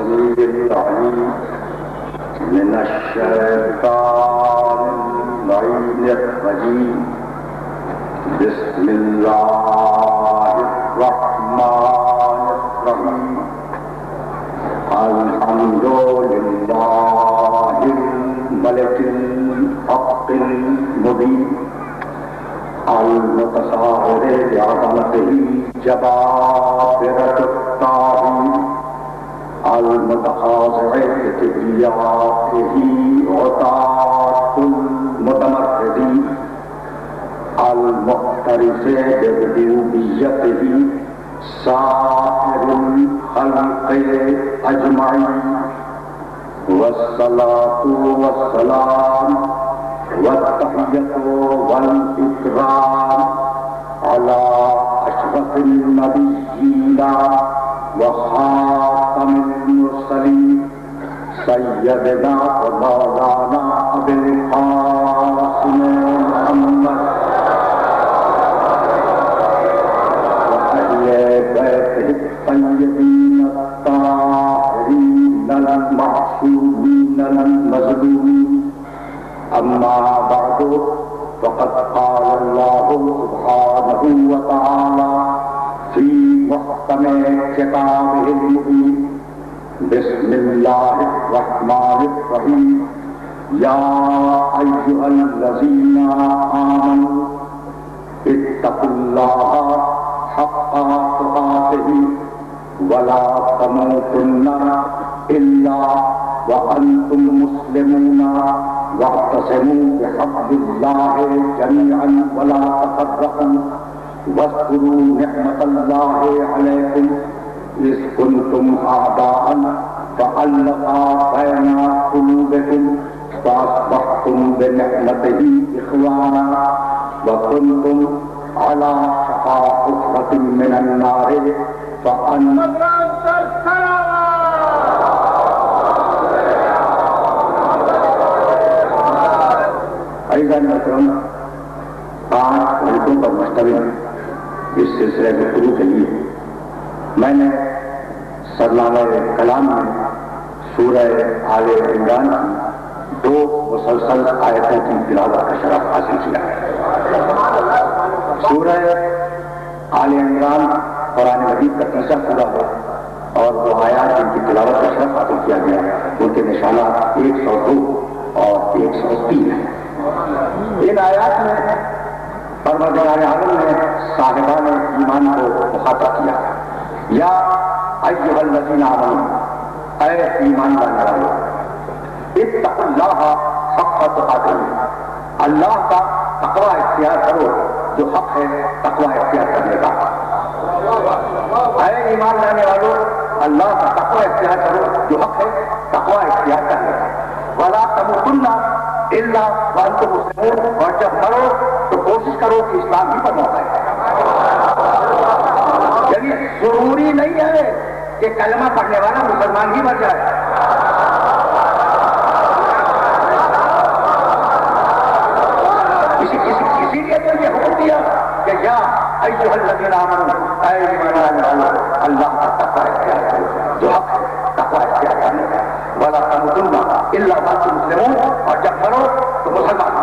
السميع العليم من الشيطان اللعين الرجيم بسم الله الرحمن الرحيم الحمد لله الملك الحق المبين المتصاعد بعظمته جبابرة الطاغين المتخاضع بكبريائه عتاة المتمردين المعترف بربوبيته سائر الخلق أجمعين والصلاة والسلام والتحية والإكرام على أشرف النبيين وخاتم المرسلين سيدنا ومولانا أبي القاسم محمد وأهل بيته الطيبين الطاهرين المعصومين المظلومين. أما بعد فقد قال الله سبحانه وتعالى في محكم كتابه المبين بسم الله الرحمن الرحيم يا أيها الذين آمنوا اتقوا الله حق تقاته ولا تموتن إلا وأنتم مسلمون واعتصموا بحبل الله جميعا ولا تفرقوا واذكروا نعمة الله عليكم إذ كنتم أعداء فألف بين قلوبكم فأصبحتم بنعمته إخوانا وكنتم على شفا حفرة من النار عزیزان محترم، 5 گھنٹوں پر مشتمل اس سلسلے گفتگو کے لیے میں نے سرنامہ کلام میں سورہ آل عمران کی 2 مسلسل آیتوں کی تلاوت کا شرف حاصل کیا ہے۔ سورہ آل عمران قرآن مجید کا تیسرا سورہ ہے اور وہ آیات جن کی تلاوت کا شرف حاصل کیا گیا ان کے نشانات 102 اور 103 ہیں۔ ان آیات میں پروردگار عالم نے صاحبان ایمان کو مخاطب کیا، یا ایھا الذین آمنوا، اے ایمان لانے والو، اتقوا اللہ حق تقاتہ، اللہ کا تقوی اختیار کرو جو حق ہے تقوی اختیار کرنے کا۔ اے ایمان لانے والو، اللہ کا تقوی اختیار کرو جو حق ہے تقوی اختیار کرنے کا۔ ولا تموتن الا وانتم مسلمون، اور جب مرو تو کوشش کرو کہ اسلام ہی پر موت آئے۔ یعنی ضروری نہیں ہے کہ کلمہ پڑھنے والا مسلمان ہی مر جائے، اسی لیے تو یہ حکم دیا کہ یا ایھا الذین آمنوا، اے ایمان لانے والو، اللہ کا تقوی اختیار کرو جو حق ہے تقوی اختیار کرنے کا۔ ولا تموتن الا وانتم مسلمون، اور جب مرو تو مسلمان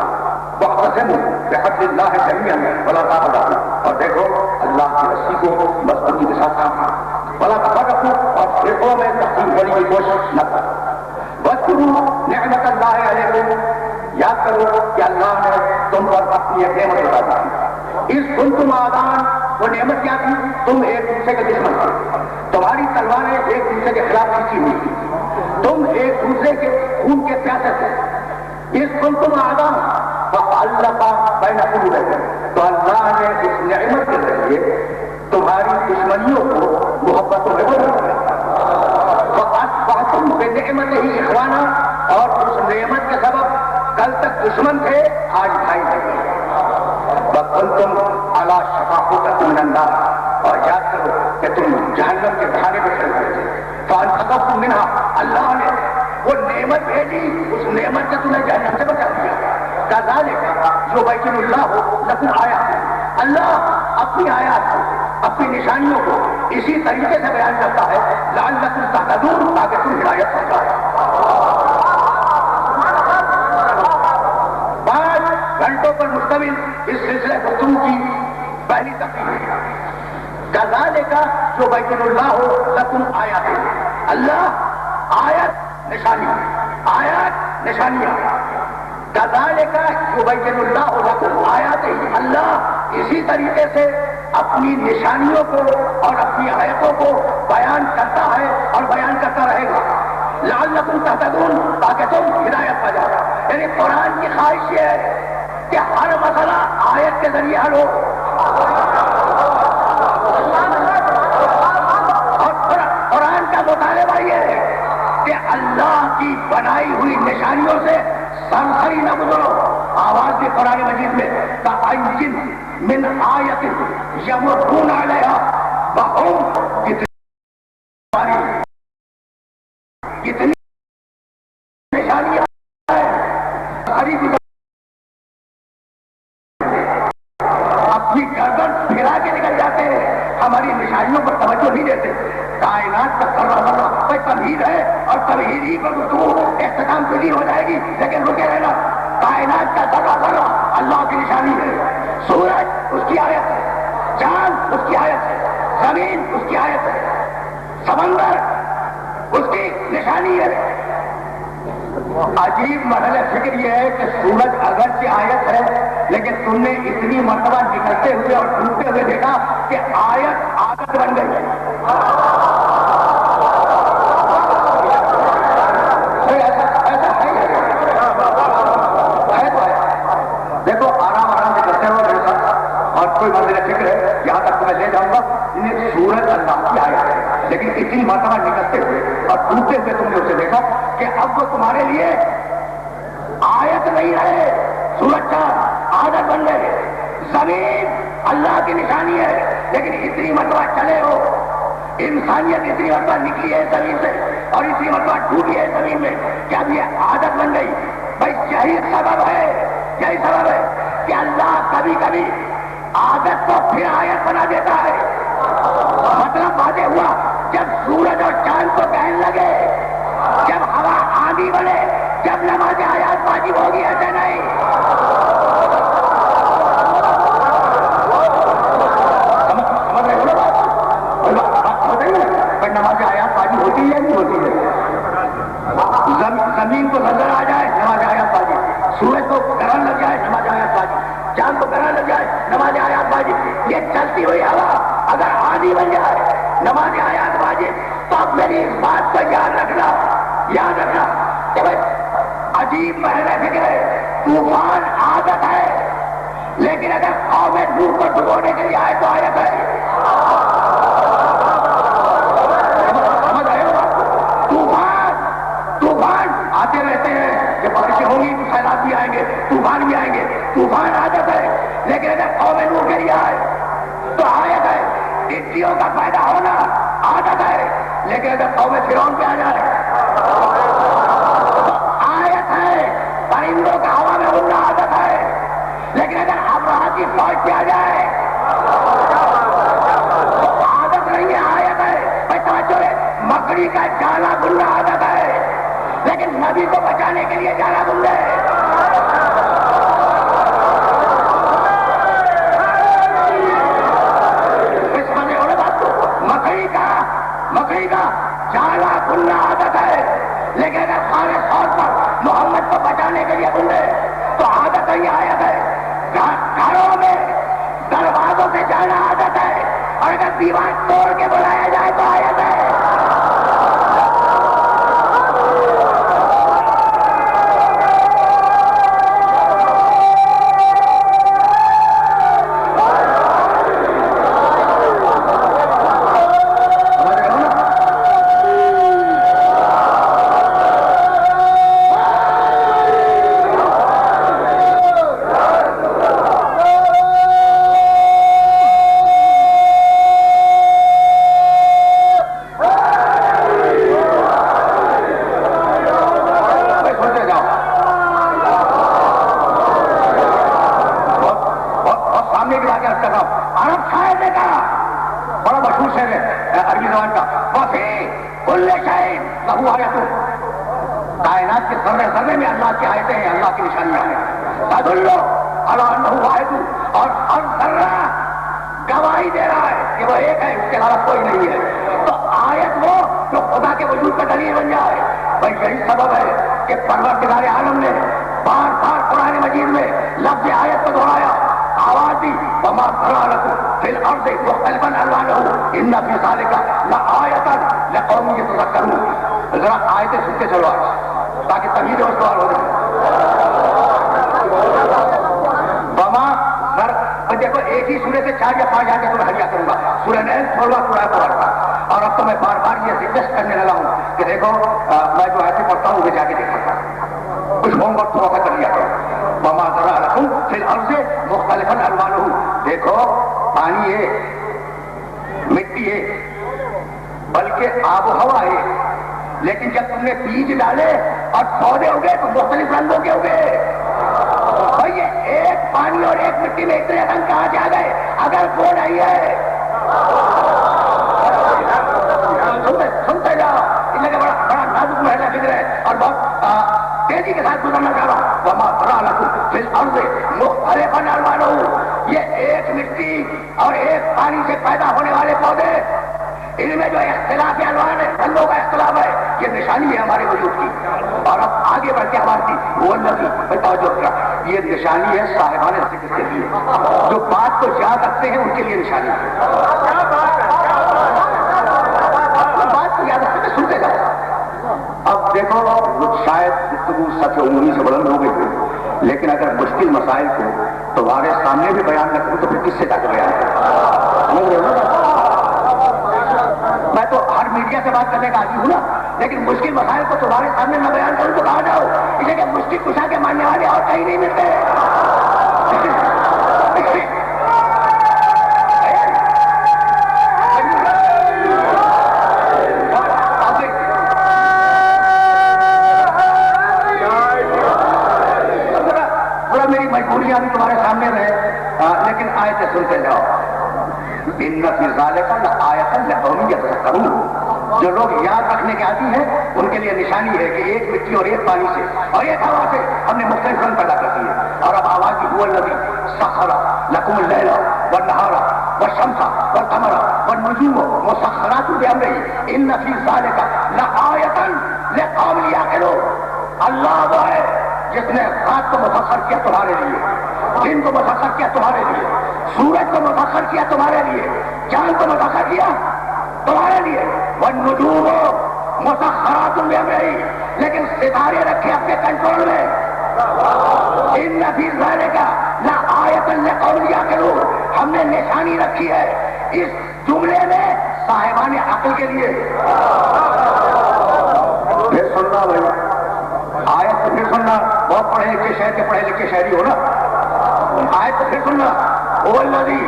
واعتصموا بحبل اللہ جميعا ولا تفرقوا، اور دیکھو اللہ کی رسی کو مضبوطی کے ساتھ تھامو، ولا تفرقوا، اور فرقوں میں تقسیم ہونے کی کوشش نہ کرو۔ واذکروا نعمت اللہ علیکم، یاد کرو کہ اللہ نے تم پر اپنی ایک نعمت عطا کی۔ اذ کنتم اعداء، وہ نعمت کیا تھی؟ تم ایک دوسرے کے دشمن تھے، تمہاری تلواریں ایک دوسرے کے خلاف کھینچی ہوئی تھی، تم ایک دوسرے کے خون کے پیاسے تھے۔ اذ کنتم اعداء فألف بین قلوبکم، تو اللہ نے اس نعمت کے ذریعے تمہاری دشمنیوں کو محبتوں میں بدل دیا۔ فأصبحتم بنعمتہ اخوانا، اور اس نعمت کے سبب کل تک دشمن تھے آج بھائی بن گئے۔ وکنتم علی شفا حفرۃ من النار، اور یاد کرو کہ تم جہنم کے بہانے پہ چل رہے تھے۔ فانقذکم منہا، اللہ نے وہ نعمت بھیجی، اس نعمت سے تمہیں جہنم سے بچا دیا۔ کذالک یبین اللہ لکم آیات، اللہ اپنی آیات کو، اپنی نشانیوں کو اسی طریقے سے بیان کرتا ہے لعلکم تہتدون، تاکہ تم مکمل اس سلسلے گفتگو کی پہلی تقریر ہے۔ کذالک یبین اللہ لکم آیات، اللہ آیت نشانی، آیات نشانیاں، کذالک یبین اللہ لکم آیات، اللہ اسی طریقے سے اپنی نشانیوں کو اور اپنی آیتوں کو بیان کرتا ہے اور بیان کرتا رہے گا، لعلکم تہتدون، تاکہ تم ہدایت پا جاؤ۔ یعنی قرآن کی خواہش یہ ہے کہ ہر مسئلہ آیت کے ذریعے حل ہو، اور قرآن کا مطالبہ یہ ہے کہ اللہ کی بنائی ہوئی نشانیوں سے سرسری نہ گزرو۔ آواز بھی قرآن مجید میں کأَیٍّ من آیۃ یمرون علیہا وہم، کتنی نشانیاں ہیں، اپنی گردن پھرا کے نکل جاتے ہیں، ہماری نشانیوں پر توجہ نہیں دیتے۔ کائنات کا ذرہ ذرہ کوئی تمہید ہے، اور تمہید ہی پر گفتگو اختتام پذیر ہو جائے گی، لیکن رکے رہنا۔ کائنات کا ذرہ ذرہ اللہ کی نشانی ہے، سورج اس کی آیت ہے، چاند اس کی آیت ہے، زمین اس کی آیت ہے، سمندر اس کی نشانی ہے۔ عجیب مرحلہ فکر یہ ہے کہ سورج اگرچہ آیت ہے، لیکن تم نے اتنی مرتبہ نکلتے ہوئے اور ڈوبتے ہوئے دیکھا کہ آیت عادت بن گئی ہے۔ دیکھو آرام آرام سے کرتے ہو میرے ساتھ، اور کوئی منظر فکر ہے یہاں تک میں لے جاؤں گا۔ سورج اللہ کی آیت ہے، لیکن اتنی مرتبہ نکلتے ہوئے اور ڈوبتے ہوئے تم نے اسے دیکھا کہ اب وہ تمہارے لیے آیت نہیں رہے، سورج چاند عادت بن گئے۔ زمین اللہ کی نشانی ہے، لیکن اتنی مرتبہ چلے ہو، انسانیت اتنی مرتبہ نکلی ہے زمین سے اور اتنی مرتبہ ڈوبی ہے زمین میں کہ اب یہ عادت بن گئی۔ بھائی یہی سبب ہے کہ اللہ کبھی کبھی عادت کو پھر آیت بنا دیتا ہے۔ مطلب واضح ہوا جب سورج اور چاند کو کہنے لگے، جب ہوا آندھی بنے، جب نماز آیات واجب ہوگی، ایسے نہیں۔ سمجھ رہے ہو نا بات؟ نماز آیات واجب ہوتی ہے نہیں ہوتی ہے؟ زمین کو نظر آ جائے نماز آیات واجب، سورج کو گرہن لگ جائے نماز آیات واجب، چاند کو گرہن لگ جائے نماز آیات واجب۔ یہ چلتی ہوئی ہوا اگر آندھی بن جائے نماز آیات واجب، تو اب میری اس بات کو یاد رکھنا کہ بھائی عجیب مرحلہ فکر ہے، طوفان عادت ہے، لیکن اگر قوم نوح کو ڈبونے کے لیے آئے تو آیت ہے۔ سمجھ رہے ہو بات؟ طوفان آتے رہتے ہیں، جب بارشیں ہوں گی تو سیلاب بھی آئیں گے، طوفان بھی آئیں گے، طوفان عادت ہے، لیکن اگر قوم نوح کے لیے آئے تو آیت ہے۔ ٹڈیوں کا پیدا ہونا عادت ہے، لیکن اگر قوم فرعون پہ آ جائے تو آیت ہے۔ پرندوں کا ہوا میں اڑنا عادت ہے، لیکن اگر ابرہہ کی فوج پہ آ جائے تو عادت نہیں ہے، آیت ہے۔ بھائی توجہ ہے، مکڑی کا جالا بننا عادت ہے، لیکن نبی کو بچانے کے لیے جالا بن گئے۔ مکڑی کا جالا بننا عادت ہے، لیکن اگر خالص طور پر محمد کو بچانے کے لیے بننے تو عادت نہیں، آیت ہے۔ گھروں میں دروازوں سے جانا عادت ہے، اور اگر دیوار توڑ کے بلایا جائے تو آیت ہے۔ کائنات کے ذرے ذرے میں اللہ کی آیتیں ہیں، اللہ کی نشانیاں ہیں۔ تدلو علی انہ واحد، اور ہر ذرہ گواہی دے رہا ہے کہ وہ ایک ہے، اس کے علاوہ کوئی نہیں ہے. تو آیت وہ جو خدا کے وجود کا دلیل بن جائے. بھائی یہی سبب ہے کہ پروردگار عالم نے بار بار قرآن مجید میں لفظ آیت کو دہرایا، آواز دی، وما ذرأ لكم في الارض مختلفا الوانه ان في ذلك لآیۃ لقوم یتذکرون. ذرا آیتیں سنتے چلو آج تاکہ تمہید اور سوال ہو جائے. وما دیکھو ایک ہی سورے سے 4 یا 5 آیتیں تمہیں ہدیہ کروں گا. سورہ نیل 16 سورہ قرآن کا. اور اب تو میں بار بار یہ ریکویسٹ کرنے لگا ہوں کہ دیکھو میں جو آیتیں پڑھتا ہوں وہ جا کے دیکھا تھا، کچھ ہوم ورک تھوڑا سا کر لیا کرو. وما ذرأ لكم في الارض مختلفا الوانه. دیکھو پانی ہے، مٹی ہے، بلکہ آب و ہوا ہے، لیکن جب تم نے بیج ڈالے اور پودے اگے تو مختلف رنگوں کے اگے. بھائی یہ ایک پانی اور ایک مٹی میں اتنے رنگ کہاں سے آ گئے اگر وہ نہیں ہے؟ سنتے جاؤ، اس لیے بڑا بڑا نازک محلہ فکر ہے اور بہت تیزی کے ساتھ گزرنا چاہ رہا ہوں. وما ذرأ لكم في الارض مختلفا الوانه. یہ ایک مٹی اور ایک پانی سے پیدا ہونے والے پودے، ان میں جو اختلاف الوان ہے، رنگوں کا اختلاف ہے، یہ نشانی ہے ہمارے وجود کی. اور اب آگے بڑھ کے آواز کی وہ اللہ توجہ کرا، یہ نشانی ہے صاحبان ذکر کے لیے، جو بات کو یاد رکھتے ہیں ان کے لیے نشانی ہے. بات کو یاد رکھتے سنتے جاؤ. اب دیکھو شاید گفتگو سچ عمومی سے بلند ہو گئی، لیکن اگر مشکل مسائل کو تمہارے سامنے بھی بیان نہ کروں تو پھر کس سے جا کے بیان کروں؟ سمجھ رہے ہو نا؟ میں تو ہر میڈیا سے بات کرنے کا عادی ہوں نا، لیکن مشکل مسائل کو تمہارے سامنے نہ بیان کروں تو کہاں جاؤ؟ اس لیے کہ مشکل کشا کے ماننے والے اور کہیں نہیں ملتے. میری مجبوریاں بھی تمہارے سامنے رہے، لیکن آیتیں سنتے جاؤ. ان فی ذلک لآیۃ لقوم یتذکرون. جو لوگ یاد رکھنے کے عادی ہیں ان کے لیے نشانی ہے کہ ایک مٹی اور ایک پانی سے اور ایک ہوا سے ہم نے مختلف رنگ پیدا کر دیے. اور اب آواز کی هو الذی سخر لکم اللیل والنہار والشمس والقمر والنجوم مسخرات بامرہ ان فی ذلک لآیۃ لقوم یعقلون. اللہ وہ ہے جس نے رات کو مسخر کیا تمہارے لیے، دن کو مسخر کیا تمہارے لیے، سورج کو مسخر کیا تمہارے لیے، چاند کو مسخر کیا تمہارے لیے. والنجوم مسخرات بامرہ، لیکن ستارے رکھے اپنے کنٹرول میں. ان فی ذلک لآیۃ لقوم یعقلون. ہم نے نشانی رکھی ہے اس جملے میں صاحبان عقل کے لیے. پھر سننا بھائی آیت تو پھر سننا، بہت پڑھے لکھے شہر کے پڑھے لکھے شہری ہو نا. آیت تو پھر سننا، هو الذی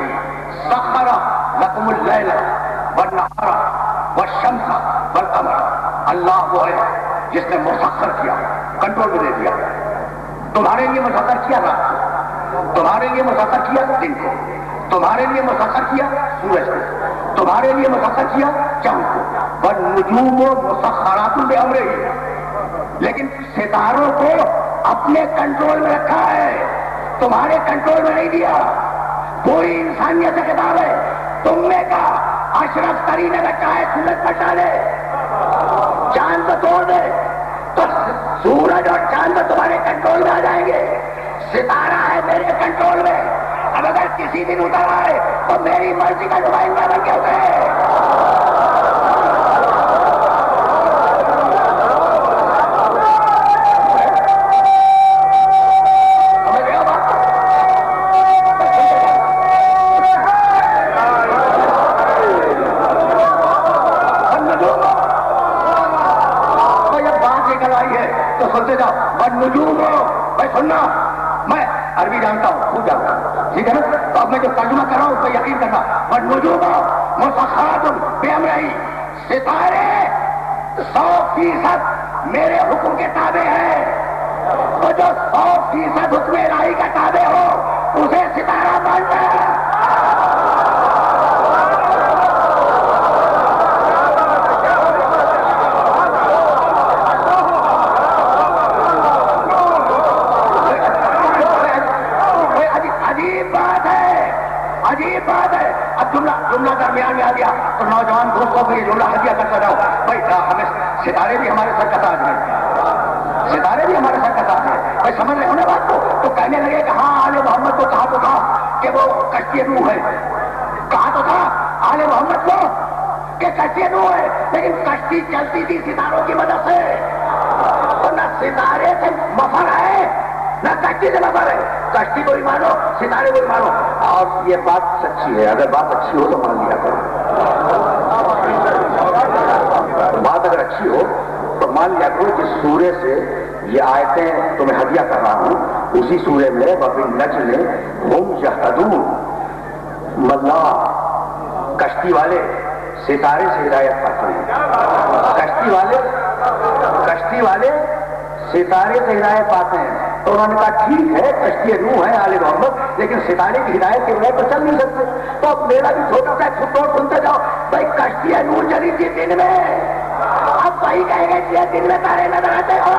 سخر لکم اللیل والنہار والشمس والقمر. اللہ وہ ہے جس نے مسخر کیا، کنٹرول میں دے دیا. تمہارے لیے مسخر کیا رات کو، تمہارے لیے مسخر کیا دن کو، تمہارے لیے مسخر کیا سورج کو، تمہارے لیے مسخر کیا چاند کو. والنجوم مسخرات بامرہ، لیکن ستاروں کو اپنے کنٹرول میں رکھا ہے، تمہارے کنٹرول میں نہیں دیا. پوری انسانیت سے خطاب ہے، تم نے کہا اشرف ترین اگر چاہے سورج پر ڈالے، چاند کو توڑ دے تو سورج اور چاند تمہارے کنٹرول میں آ جائیں گے. ستارہ ہے میرے کنٹرول میں، اب اگر کسی دن اتر آئے تو میری مرضی کا نمائندہ بن کے اترے. نجوم بھائی سننا، میں عربی جانتا ہوں، خوب جانتا ہوں، ٹھیک ہے نا؟ تو اب میں جو ترجمہ کر رہا ہوں اس پہ یقین کرنا. والنجوم مسخرات بامرہ، ستارے 100% میرے حکم کے تابع ہیں. تو جو 100% حکم الہی کا تابع ہو اسے ستارہ ماننا. درمیان میں آ گیا تو نوجوان دوستوں کو یہ جملہ ہدیہ کرتا جاؤ، بھائی ہمیں ستارے بھی ہمارے سر کا تاج ہیں، ستارے بھی ہمارے سر کا تاج ہیں، بھائی سمجھ رہے ہو نا بات کو؟ تو کہنے لگے کہ ہاں آل محمد کو کہا تو تھا کہ وہ کشتی نوح ہے، کہا تو تھا آل محمد کو کہ کشتی نوح ہے، لیکن کشتی چلتی تھی ستاروں کی مدد سے، اور نہ ستارے سے مفر ہے نہ کشتی سے مفر ہے، کشتی کو ہی مانو ستارے کو ہی مانو۔ اور یہ بات سچی ہے، اگر بات اچھی ہو تو مان لیا کرو، بات اگر اچھی ہو تو مان لیا کرو۔ جس سورے سے یہ آیتیں تمہیں ہدیہ کر رہا ہوں اسی سورے میں وَبِالنَّجْمِ هُمْ يَهْتَدُونَ، مَلَّا کشتی والے ستارے سے ہدایت پاتے ہیں، کشتی والے ستارے سے ہدایت پاتے ہیں۔ تو انہوں نے کہا ٹھیک ہے کشتی نوح ہے آل محمد، لیکن ستارے کی ہدایت کے بغیر تو چل نہیں سکتے، تو اب میرا بھی چھوٹا سا فٹ سنتے جاؤ، بھائی کشتی نوح چلی تھی دن میں، اب وہی کہیں گے کہ دن میں تارے نظر آتے ہو۔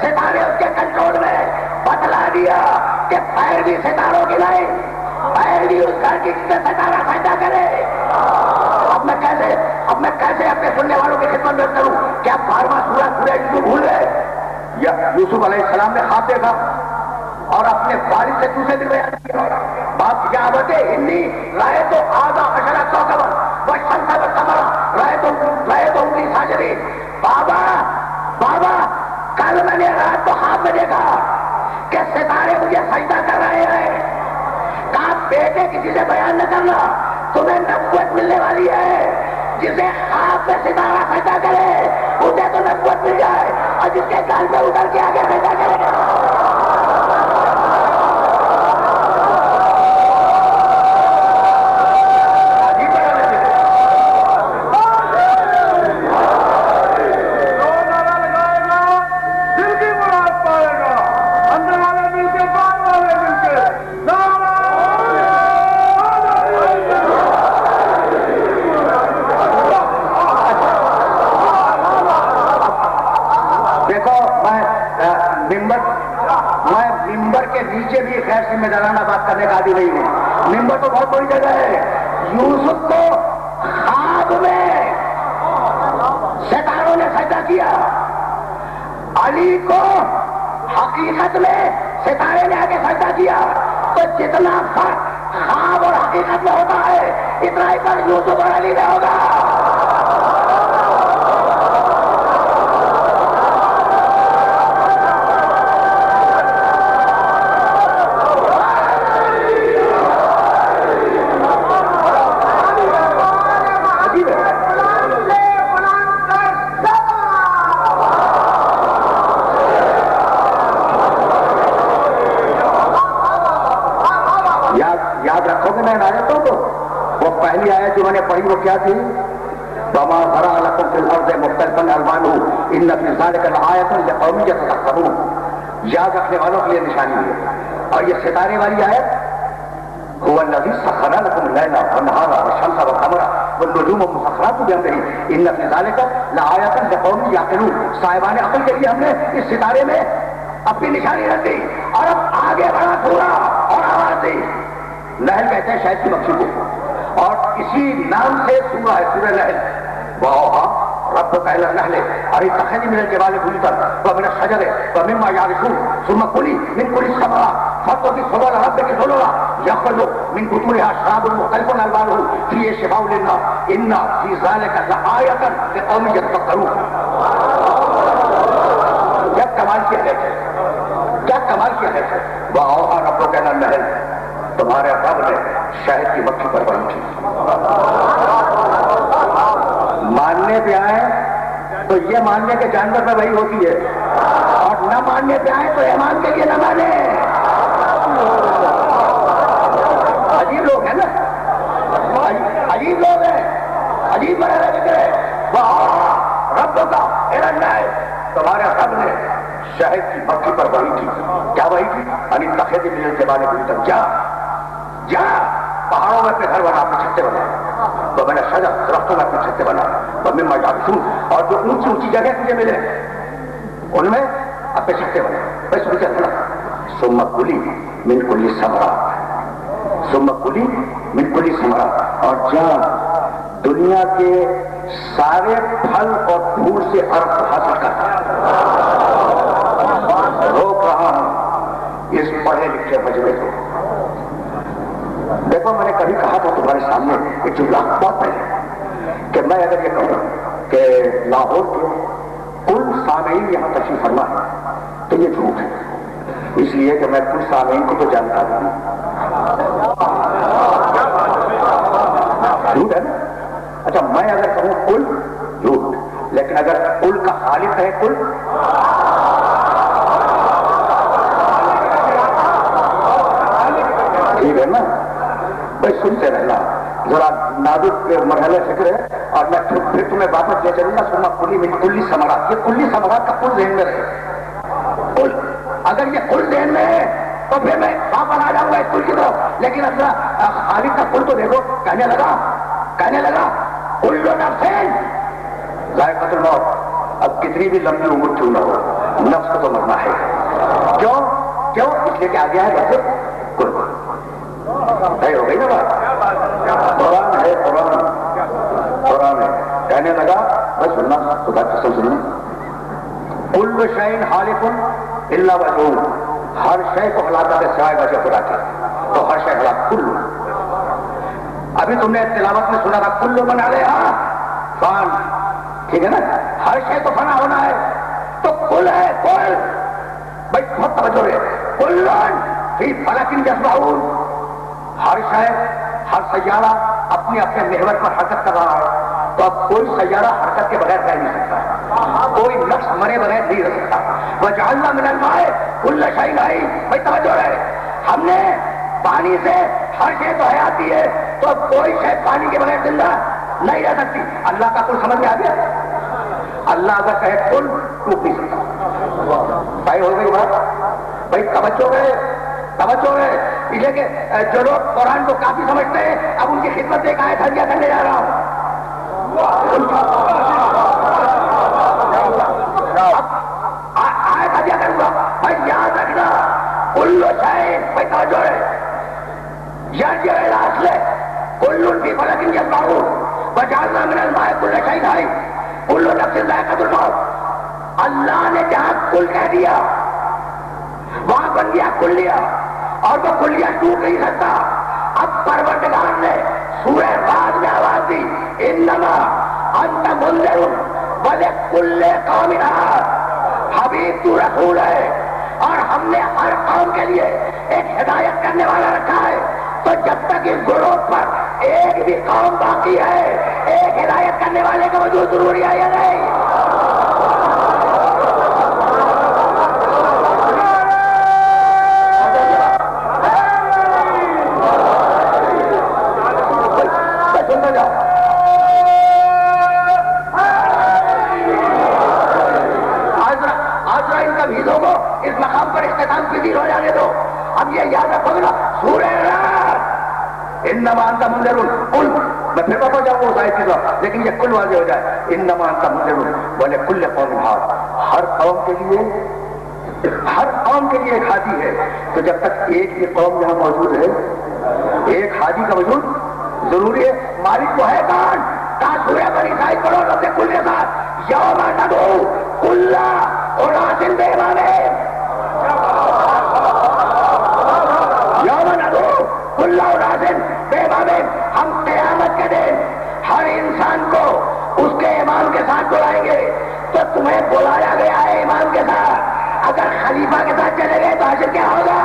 ستارے اس کے کنٹرول میں، بتلا دیا کہ پیر بھی ستاروں کی لائن، پیر بھی اس گھر کی ستارہ پیدا کرے۔ اب میں کیسے اپنے سننے والوں کی خدمت میں کروں؟ کیا 12واں سورہ سورہ یوسف بھول گئے؟ یا یوسف علیہ السلام نے خواب دیکھا اور اپنے والد سے دوسرے دن بیان کیا، باپ کیا بات ہے انی رائے تو آدھا اشرا کوکبا والشمس والقمر رائے تو انگلی ساجدین، بابا کل میں نے رات کو خواب میں دیکھا کہ ستارے مجھے سجدہ کر رہے ہیں۔ کہا بیٹے کسی سے بیان نہ کرنا، تمہیں نبوت ملنے والی ہے، جسے خواب میں ستارہ سجدہ کرے اسے تو نبوت مل جائے، اور جس کے کان میں اتر کے آگے سجدہ کرے۔ ممبر کے نیچے بھی خیر ذمہ دارانہ بات کرنے کا عادی نہیں ہوں، ممبر تو بہت بڑی جگہ ہے۔ یوسف کو خواب میں ستاروں نے سجدہ کیا، علی کو حقیقت میں ستارے نے آگے سجدہ کیا، تو جتنا فرق خواب اور حقیقت میں ہوتا ہے اتنا ہی فرق یوسف اور علی میں ہوگا۔ یاد رکھو گے میں آیتوں کو؟ وہ پہلی آیت جو میں نے پڑھی وہ کیا تھی؟ وَمَا ذَرَأَ لَكُمْ فِي الْأَرْضِ مُخْتَلِفًا أَلْوَانُهُ إِنَّ فِي ذَلِكَ لَآيَةً لِقَوْمٍ يَتَفَكَّرُونَ، یاد رکھنے والوں کے لیے نشانی ہے۔ اور یہ ستارے والی آیت هُوَ الَّذِي سَخَّرَ لَكُمُ اللَّيْلَ وَالنَّهَارَ وَالشَّمْسَ وَالْقَمَرَ وَالنُّجُومَ مُسَخَّرَاتٌ بِأَمْرِهِ إِنَّ فِي ذَلِكَ لَآيَةً لِقَوْمٍ يَعْقِلُونَ، صاحبان عقل کے لیے ہم نے اس ستارے میں اپنی نشانی رکھ دی۔ اور اب آگے بڑھا سورہ اور آواز دی، نحل کہتے ہیں شاید کی مکھی کو، اور اسی نام سے سورہ ہے سورہ نحل۔ وَأَوْحَىٰ رَبُّكَ إِلَى النَّحْلِ أَنِ اتَّخِذِي مِنَ الْجِبَالِ بُيُوتًا وَمِنَ الشَّجَرِ وَمِمَّا يَعْرِشُونَ ثُمَّ كُلِي مِن كُلِّ الثَّمَرَاتِ فَاسْلُكِي سُبُلَ رَبِّكِ ذُلُلًا يَخْرُجُ مِن بُطُونِهَا شَرَابٌ مُخْتَلِفٌ أَلْوَانُهُ فِيهِ شِفَاءٌ لِلنَّاسِ إِنَّ فِي ذَلِكَ لَآيَةً لِقَوْمٍ يَتَفَكَّرُونَ۔ کیا کمال کیا ہے، کیا کمال کیا ہے۔ وَأَوْحَىٰ رَبُّكَ إِلَى النَّحْلِ، تمہارے رب نے شہد کی مکھی پر بڑی تھی۔ ماننے پہ آئے تو یہ ماننے کے جانور میں وہی ہوتی ہے، اور نہ ماننے پہ آئے تو ایمان کے لیے نہ مانے۔ عجیب لوگ ہیں نا، عجیب لوگ ہیں، عجیب مرحلہ ذکر ہے۔ رب کا تمہارے شہد کی مکھی پر وحی کی. کیا وحی کی؟ ان اتخذ من الجبال بیوتا، جا پہاڑوں میں اپنے گھر بنا، اپنے چھتے بنا، ومن الشجر درختوں میں اپنے چھتے بنا، ومما یعرشون اور جو اونچی اونچی جگہ تجھے ملے ان میں اپنے چھتے بنا. بس سن چلنا. ثم کلی من کل ثمرات، ثم کلی من کل ثمرات، اور جا دنیا کے سارے پھل اور پھول سے عرف حاصل کرتا. روک رہا ہوں اس پڑھے لکھے مجمے کو. دیکھو میں نے کبھی کہا تھا تمہارے سامنے ایک جملہ بہت پہلے کہ میں اگر یہ کہوں کہ لاہور کے کل سامعین یہاں تشریف فرما ہے تو یہ جھوٹ ہے، اس لیے کہ میں کل سامعین کو تو جانتا ہوں. جھوٹ ہے نا؟ اچھا میں اگر کہوں کل، جھوٹ. لیکن اگر کل کا خالق ہے کل، ٹھیک ہے نا؟ بھائی سنتے رہنا، ذرا نازک مرحلہ فکر ہے اور میں پھر تمہیں واپس لے چلوں گا. سما کلی من کلی ثمرات، یہ کلی ثمرات کا کل ذہن میں رہے. کل اگر یہ کل ذہن میں ہے تو پھر میں واپس آ جاؤں گا اس کل کی طرف. لیکن اب خالق کا کل تو دیکھو. کہنے لگا کل نفس ذائقۃ الموت. اب کتنی بھی لمبی عمر کیوں نہ ہو، نفس کو تو مرنا ہے. کیوں؟ اس لیے کہ آ گیا ہے ویسے کل نہیں ہو گئی نا بات. قرآن ہے. کہنے لگا بس سننا، خدا کی قسم سننا. کل شیء ہالک الا وجہہ، ہر شے کو ہلاکت ہے سوائے وجہ خدا کے. تو ہر شے ہلاک. کل، ابھی تم نے تلاوت میں سنا تھا کل من علیہا فان، ٹھیک ہے نا؟ ہر شے کو فنا ہونا ہے. تو کل ہے کل. بھائی بہت توجہ ہے. کل فی فلک یسبحون، ہر شے، ہر سیارہ اپنی اپنے محور پر حرکت کر رہا ہے. تو اب کوئی سیارہ حرکت کے بغیر رہ نہیں سکتا، کوئی نفس مرے بغیر نہیں رہ سکتا. وجعلنا من الماء کل شیء حی. بھائی توجہ ہے، ہم نے پانی سے ہر شے تو حیاتی ہے، تو اب کوئی شے پانی کے بغیر زندہ نہیں رہ سکتی. اللہ کا کل سمجھ میں آ گیا؟ اللہ اگر کہے کل ٹوٹ نہیں سکتا. بھائی ہو گئی بات؟ بھائی توجہ ہے. اس لیے کہ جو لوگ قرآن کو کافی سمجھتے ہیں، اب ان کی خدمت ایک آیت ہدیہ کرنے جا رہا ہوں. آیت ہدیہ کروں گا. بھائی یاد رکھنا کل شیء، بھائی توجہ ہے، یرجع الی اصلہ کل فی فلک یسبحون وجعلنا من الماء کل شیء حی کل نفس ذائقۃ الموت. اللہ نے جہاں کل کہہ دیا وہاں بن گیا کلیہ، اور وہ کلیہ ٹوٹ نہیں سکتا. اب پروردگار نے سورہ بعد میں آواز دی انما انت منذر ولکل قوم ہاد. حبیب تو رسول ہے اور ہم نے ہر قوم کے لیے ایک ہدایت کرنے والا رکھا ہے. تو جب تک اس گروہ پر ایک بھی قوم باقی ہے، ایک ہدایت کرنے والے کا وجود ضروری ہے یا نہیں؟ اس مقام پر اختتام پذیر ہو جانے دو. اب یہ یاد رکھو گا سورہ رعد انما انت منذر قل، میں پھر واپس جاؤں اس آیت کی طرف، لیکن یہ کل واضح ہو جائے. انما انت منذر ولکل قوم ہاد. ہر قوم کے لیے ایک ہادی ہے. تو جب تک ایک بھی قوم یہاں موجود ہے، ایک ہادی کا وجود ضروری ہے. مالک کو ہے کون؟ سورہ بنی اسرائیل پڑھو لفظ کل کے ساتھ. یوم ندعو کل اناس بامامہم، یوم ندعو کل اناس بامامہم. ہم قیامت کے دن ہر انسان کو اس کے امام کے ساتھ بلائیں گے. تو تمہیں بلایا گیا ہے امام کے ساتھ، اگر خلیفہ کے ساتھ چلے گئے تو حشر کیا ہوگا؟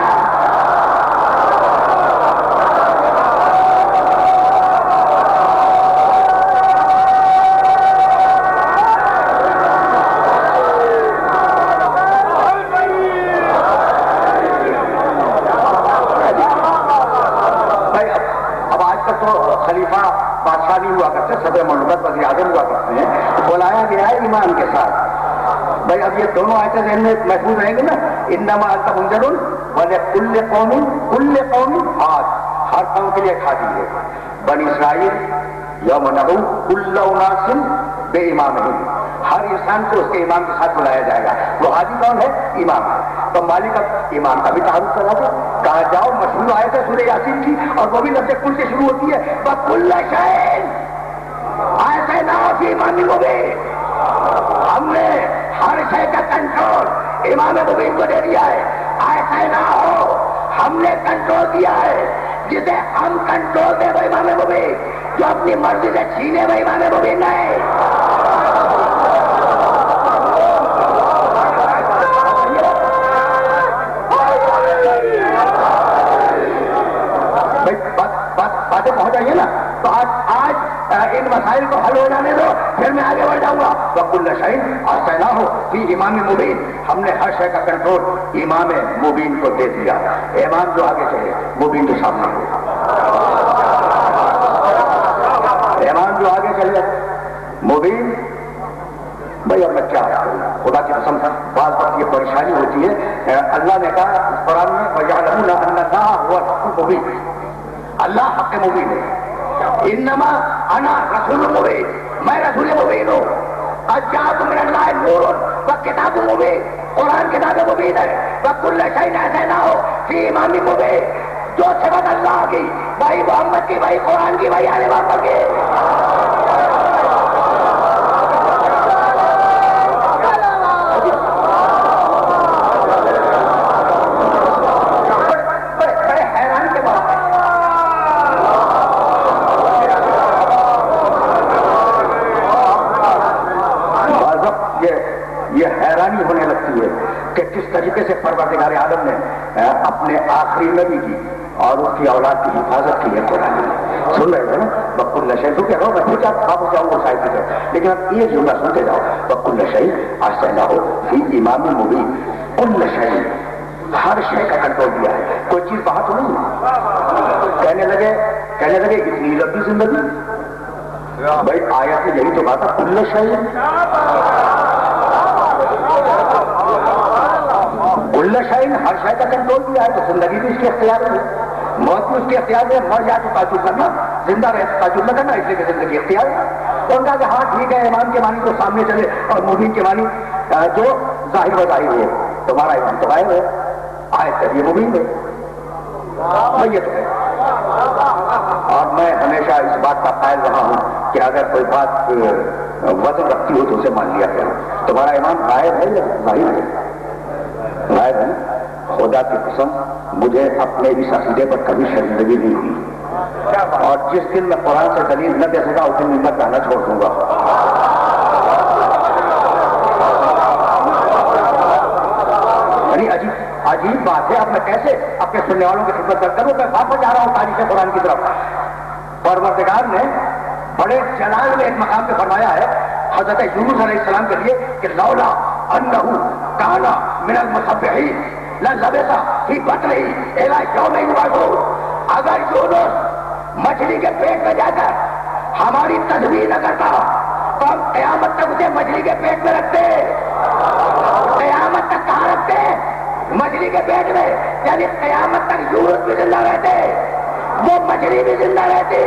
خلیفہ بادشاہ بھی ہوا کرتے، صدر مملکت وزیر اعظم ہوا کرتے ہیں. بلایا گیا ہے امام کے ساتھ. بھائی اب یہ دونوں آیتیں ذہن میں محفوظ رہیں گے نا، انما انت منذر ولکل قوم ہاد، ہر قوم کے لیے کھادی ہے. بنی اسرائیل یوم ندعو کل اناس بامامہم، ہر انسان کو اس کے امام کے ساتھ بلایا جائے گا. وہ حاجی کون ہے؟ امام. تو مالک اب امام کا بھی تعارف کرا دو. کہا جاؤ مشہور آیت ہے سورہ یاسین کی، اور وہ بھی لفظ کل سے شروع ہوتی ہے، وَكُلَّ شَيْءٍ آتَيْنَاهُ فِي إِمَامٍ مُبِينٍ. ہم نے ہر شے کا کنٹرول امام مبین کو دے دیا ہے. آتَيْنَاهُ، ہم نے کنٹرول دیا ہے. جسے ہم کنٹرول دے وہ امام مبین، جو اپنی مرضی سے چھینے وہ امام مبین نہیں. باتیں پہنچ جائیے نا. تو آج ان مسائل کو حل ہو جانے دو، پھر میں آگے بڑھ جاؤں گا. وَكُلَّ شَيْءٍ آتَيْنَاهُ فِي إِمَامٍ مُبِينٍ، ہم نے ہر شے کا کنٹرول امام مبین کو دے دیا. امام جو آگے چلے، مبین جو سامنے ہو. امام جو آگے چلے، مبین. بھائی اب میں کیا خدا کی قسم، بعض وقت یہ پریشانی ہوتی ہے. اللہ نے کہا قرآن میں وَيَعْلَمُونَ أَنَّ اللَّهَ هُوَ الْحَقُّ الْمُبِينُ، اللہ حق مبین ہے. انما انا رسول مبین، میں رسول مبین ہوں. قد جاءکم من اللہ نور وکتاب مبین، قرآن کتاب مبین ہے. وکل شیء آتیناہ فی امام مبین، جو صفت اللہ کی وہی محمد کی، وہی قرآن کی، وہی آل محمد کی. یہ حیرانی ہونے لگتی ہے کہ کس طریقے سے پروردگار عالم نے اپنے آخری نبی کی اور اس کی اولاد کی حفاظت کی ہے. قرآن میں سن رہے ہو نا، وَكُلَّ شَيْءٍ تو کہہ رہا ہوں میں پھر واپس جاؤں گا شاید کی، لیکن اب یہ جملہ سنتے جاؤ. وَكُلَّ شَيْءٍ آتَيْنَاهُ فِي إِمَامٍ مُبِينٍ، کل شيء، ہر شے کا کنٹرول دیا ہے. کوئی چیز باہر تو نہیں ہے. کہنے لگے اتنی لمبی زندگی. بھائی آیت میں یہی تو بات ہے، کل شيء، کل شيء، ہر شے کا کنٹرول دیا ہے. تو زندگی بھی اس کے اختیار ہے، موت بھی اس کے اختیار ہے. مر جائے تو تعجب کرنا، زندہ رہے تو تعجب نہ کرنا، اس لیے کہ زندگی اختیار ہے. اور کہا کہ ہاں ٹھیک ہے، امام کے معنی تو سامنے چلے اور مبین کے معنی جو ظاہر و ظاہر ہو. تمہارا امام تو غائب ہے، آیت کریے مبین ہے. یہ تو ہے. اور میں ہمیشہ اس بات کا قائل رہا ہوں کہ اگر کوئی بات وزن رکھتی ہو تو اسے مان لیا کرو. تمہارا امام غائب ہے یا ظاہر ہے؟ غائب ہے. خدا کی قسم مجھے اپنے اس عقیدے پر کبھی شرمندگی نہیں ہوئی، اور جس دن میں قرآن سے دلیل نہ دے سکا اس دن میں کہنا چھوڑ دوں گا. یعنی عجیب بات ہے. اب میں کیسے اپنے سننے والوں کی خدمت کروں؟ میں واپس جا رہا ہوں تاریخ قرآن کی طرف. پروردگار نے بڑے جلال میں ایک مقام پہ فرمایا ہے حضرت یونس علیہ السلام کے لیے کہ لولا انہ کان من المسبحین للبث فی بطنہ الی یوم یبعثون، اگر یونس مچھلی کے پیٹ میں جا کر ہماری تسبیح نہ کرتا تو ہم قیامت تک اسے مچھلی کے پیٹ میں رکھتے. قیامت تک کہاں رکھتے؟ مچھلی کے پیٹ میں. یعنی قیامت تک یونس بھی زندہ رہتے، وہ مچھلی بھی زندہ رہتی.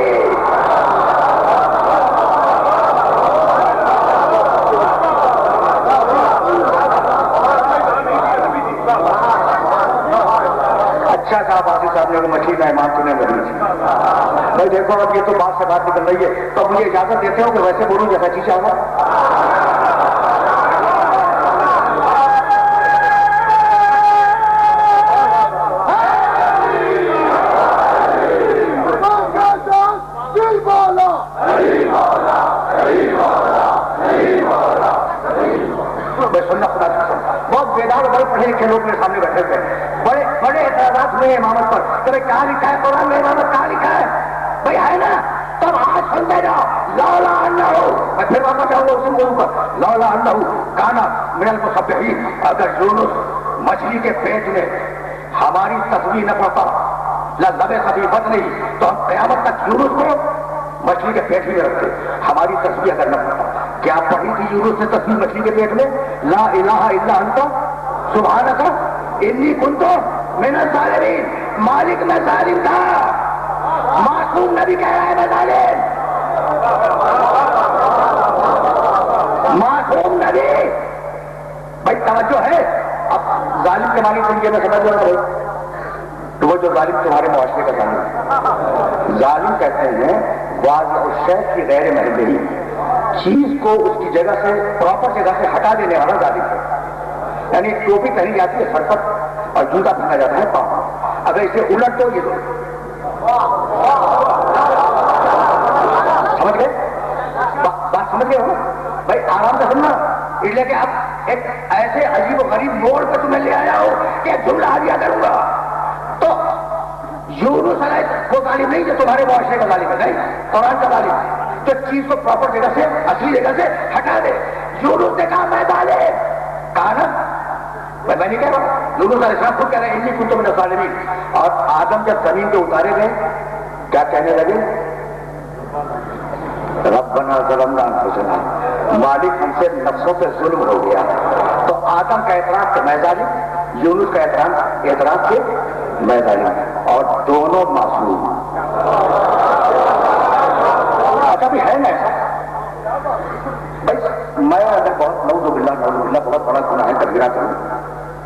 اچھا صاحب آصف صاحب نے مچھلی کا ایمان سنے لگی تھی. بھائی دیکھو اب یہ تو بات سے بات نکل رہی ہے، تو مجھے اجازت دیتے ہو کہ ویسے بولوں جیسا چیز چاہوں گا. بہت بیدار بڑے پڑھے لکھے لوگ میرے سامنے بیٹھے ہوئے، بڑے اعتراضات ہوئے امامت پر. کہ کہاں لکھا ہے قرآن میں امامت؟ کہاں لکھا ہے؟ بھائی ہے نا، تب آج سنتے جاؤ. لولا انہ، میں پھر واپس جاؤں گا اسی موضوع پر. لولا انہ کان من المسبحین، اگر یونس مچھلی کے پیٹ میں ہماری تسبیح نہ پڑتا للبث فی بطنہ، تو ہم قیامت تک یونس کو مچھلی کے پیٹ میں رکھتے. ہماری تسبیح اگر نہ پڑتا کیا پڑھی تھی یونس نے تصویر مچھلی کے پیٹ میں؟ لا الہ الا انت سبحانک انی کنت من الظالمین. مالک میں ظالم تھا. معصوم نبی کہہ رہا ہے میں ظالم. معصوم نبی. بھائی توجہ ہے. اب ظالم کے معنی سن کے میں سمجھ رہا ہوں تو وہ جو ظالم تمہارے معاشرے کا ظالم ہے. ظالم کہتے ہیں واضح الشیء کی غیر محلی چیز کو اس کی جگہ سے پراپر جگہ سے ہٹا دینے والا ظالم ہے. یعنی ٹوپی پہنی جاتی ہے سر پر اور جوتا پہنا جاتا ہے پاؤں. اگر اسے الٹ دو یہ دو سمجھ گئے بات سمجھ گئے ہو بھائی آرام سے سننا. اس لیے کہ اب ایک ایسے عجیب و غریب موڑ پہ تمہیں لے آیا ہو کہ جملہ دیا کروں گا. تو یونس علیہ وہ ظالم نہیں جو تمہارے معاشرے کا ظالم ہے. نہیں قرآن کا ظالم ہے جو چیز کو پراپر جگہ سے اصلی جگہ سے ہٹا دے. یونس نے کہا میں ظالم. کہا نا میں نہیں کہہ رہا. یونس علیہ السلام خود کہہ رہے ہیں انی کنت من الظالمین. اور آدم جب زمین پہ اتارے گئے کیا کہنے لگے؟ ربنا ظلمنا انفسنا. مالک ہم سے نفسوں پہ ظلم ہو گیا. تو آدم کا اعتراف کہ میں ظالم, یونس کا اعتراف کہ میں ظالم, اور دونوں معصوم. اچھا بھی ہے نا ایسا بھائی میں اگر بہت نعوذ باللہ بہت بڑا گناہ ہے کبیرہ کروں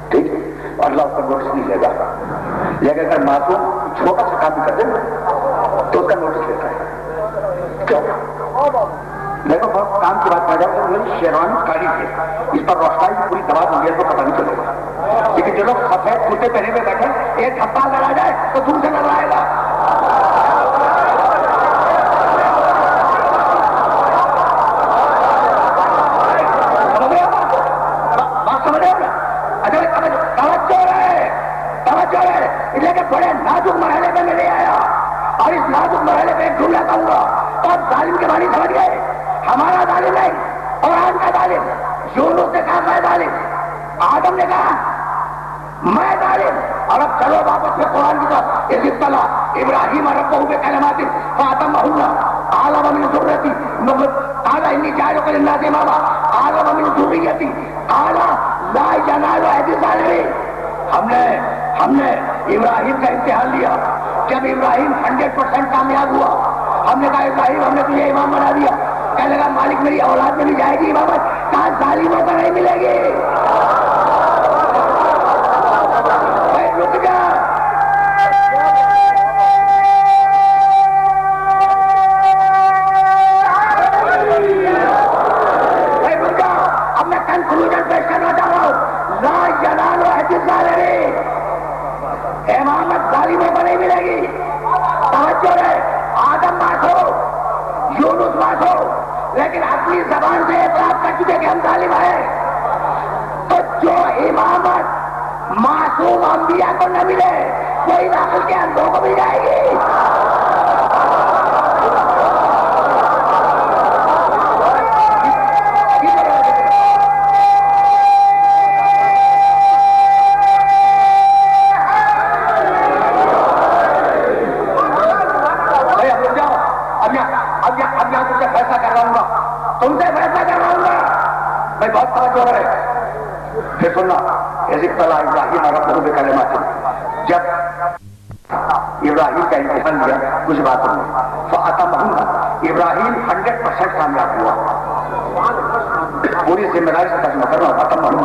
ٹھیک ہے اللہ اس کا نوٹس نہیں لے گا. لیکن اگر معصوم چھوٹا سا کام بھی کر دے تو اس کا نوٹس لیتا ہے. کیوں دیکھو بہت کام کی بات کر جاؤ تو میری شیروانی کالی ہے, اس پر روشنائی کی پوری دوا دوں گی تو پتہ نہیں چلے گا. لیکن جو لوگ سفید کرتے پہنے ہوئے بیٹھے ایک دھپا لگا جائے تو تم سے نظر آئے گا. بڑے نازک مرحلے پہ میں لے آیا اور اس نازک مرحلے پہ ایک جملہ کہوں گا تو آپ ظالم کے معنی سمجھ گئے. ہمارا ظالم نہیں قرآن کا ظالم. یونس نے کہا میں ظالم, آدم نے کہا میں ظالم. اور اب چلو واپس سے قرآن کی طرف. اس اطلاع ابراہیم ربہ بکلمات فاتمہن قال ومن ذریتی قال انی جاعلک للناس اماما قال ومن ذریتی قال لا ینال عہد الظالمین. ہم نے ابراہیم کا امتحان لیا. جب ابراہیم 100% کامیاب ہوا ہم نے کہا ابراہیم ہم نے تجھے امام بنا دیا. کہنے لگا مالک میری اولاد میں بھی جائے گی امامت. کہاں ظالموں کو نہیں ملے گی. رک جا اب میں کنکلوژن پیش کرنا چاہ رہا ہوں. لا ینال عہد الظالمین. امامت ظالموں کو نہیں ملے گی. توجہ ہے. آدم معاف ہو یونس معاف ہو لیکن اپنی زبان سے اعتراف کر چکے کہ ہم ظالم ہیں. تو جو امامت معصوم انبیاء کو نہ ملے کوئی عقل کے اندھوں کو مل جائے گی. تم سے فیصلہ کرواؤں گا. میں بہت توجہ رہے پھر سننا. اطلاع ابراہیم ربہ بکلمات. جب ابراہیم کا امتحان لیا کچھ باتوں میں فاتمہن ابراہیم 100% کامیاب ہوا. پوری ذمہ داری سے ترجمہ کرنا. فتمہن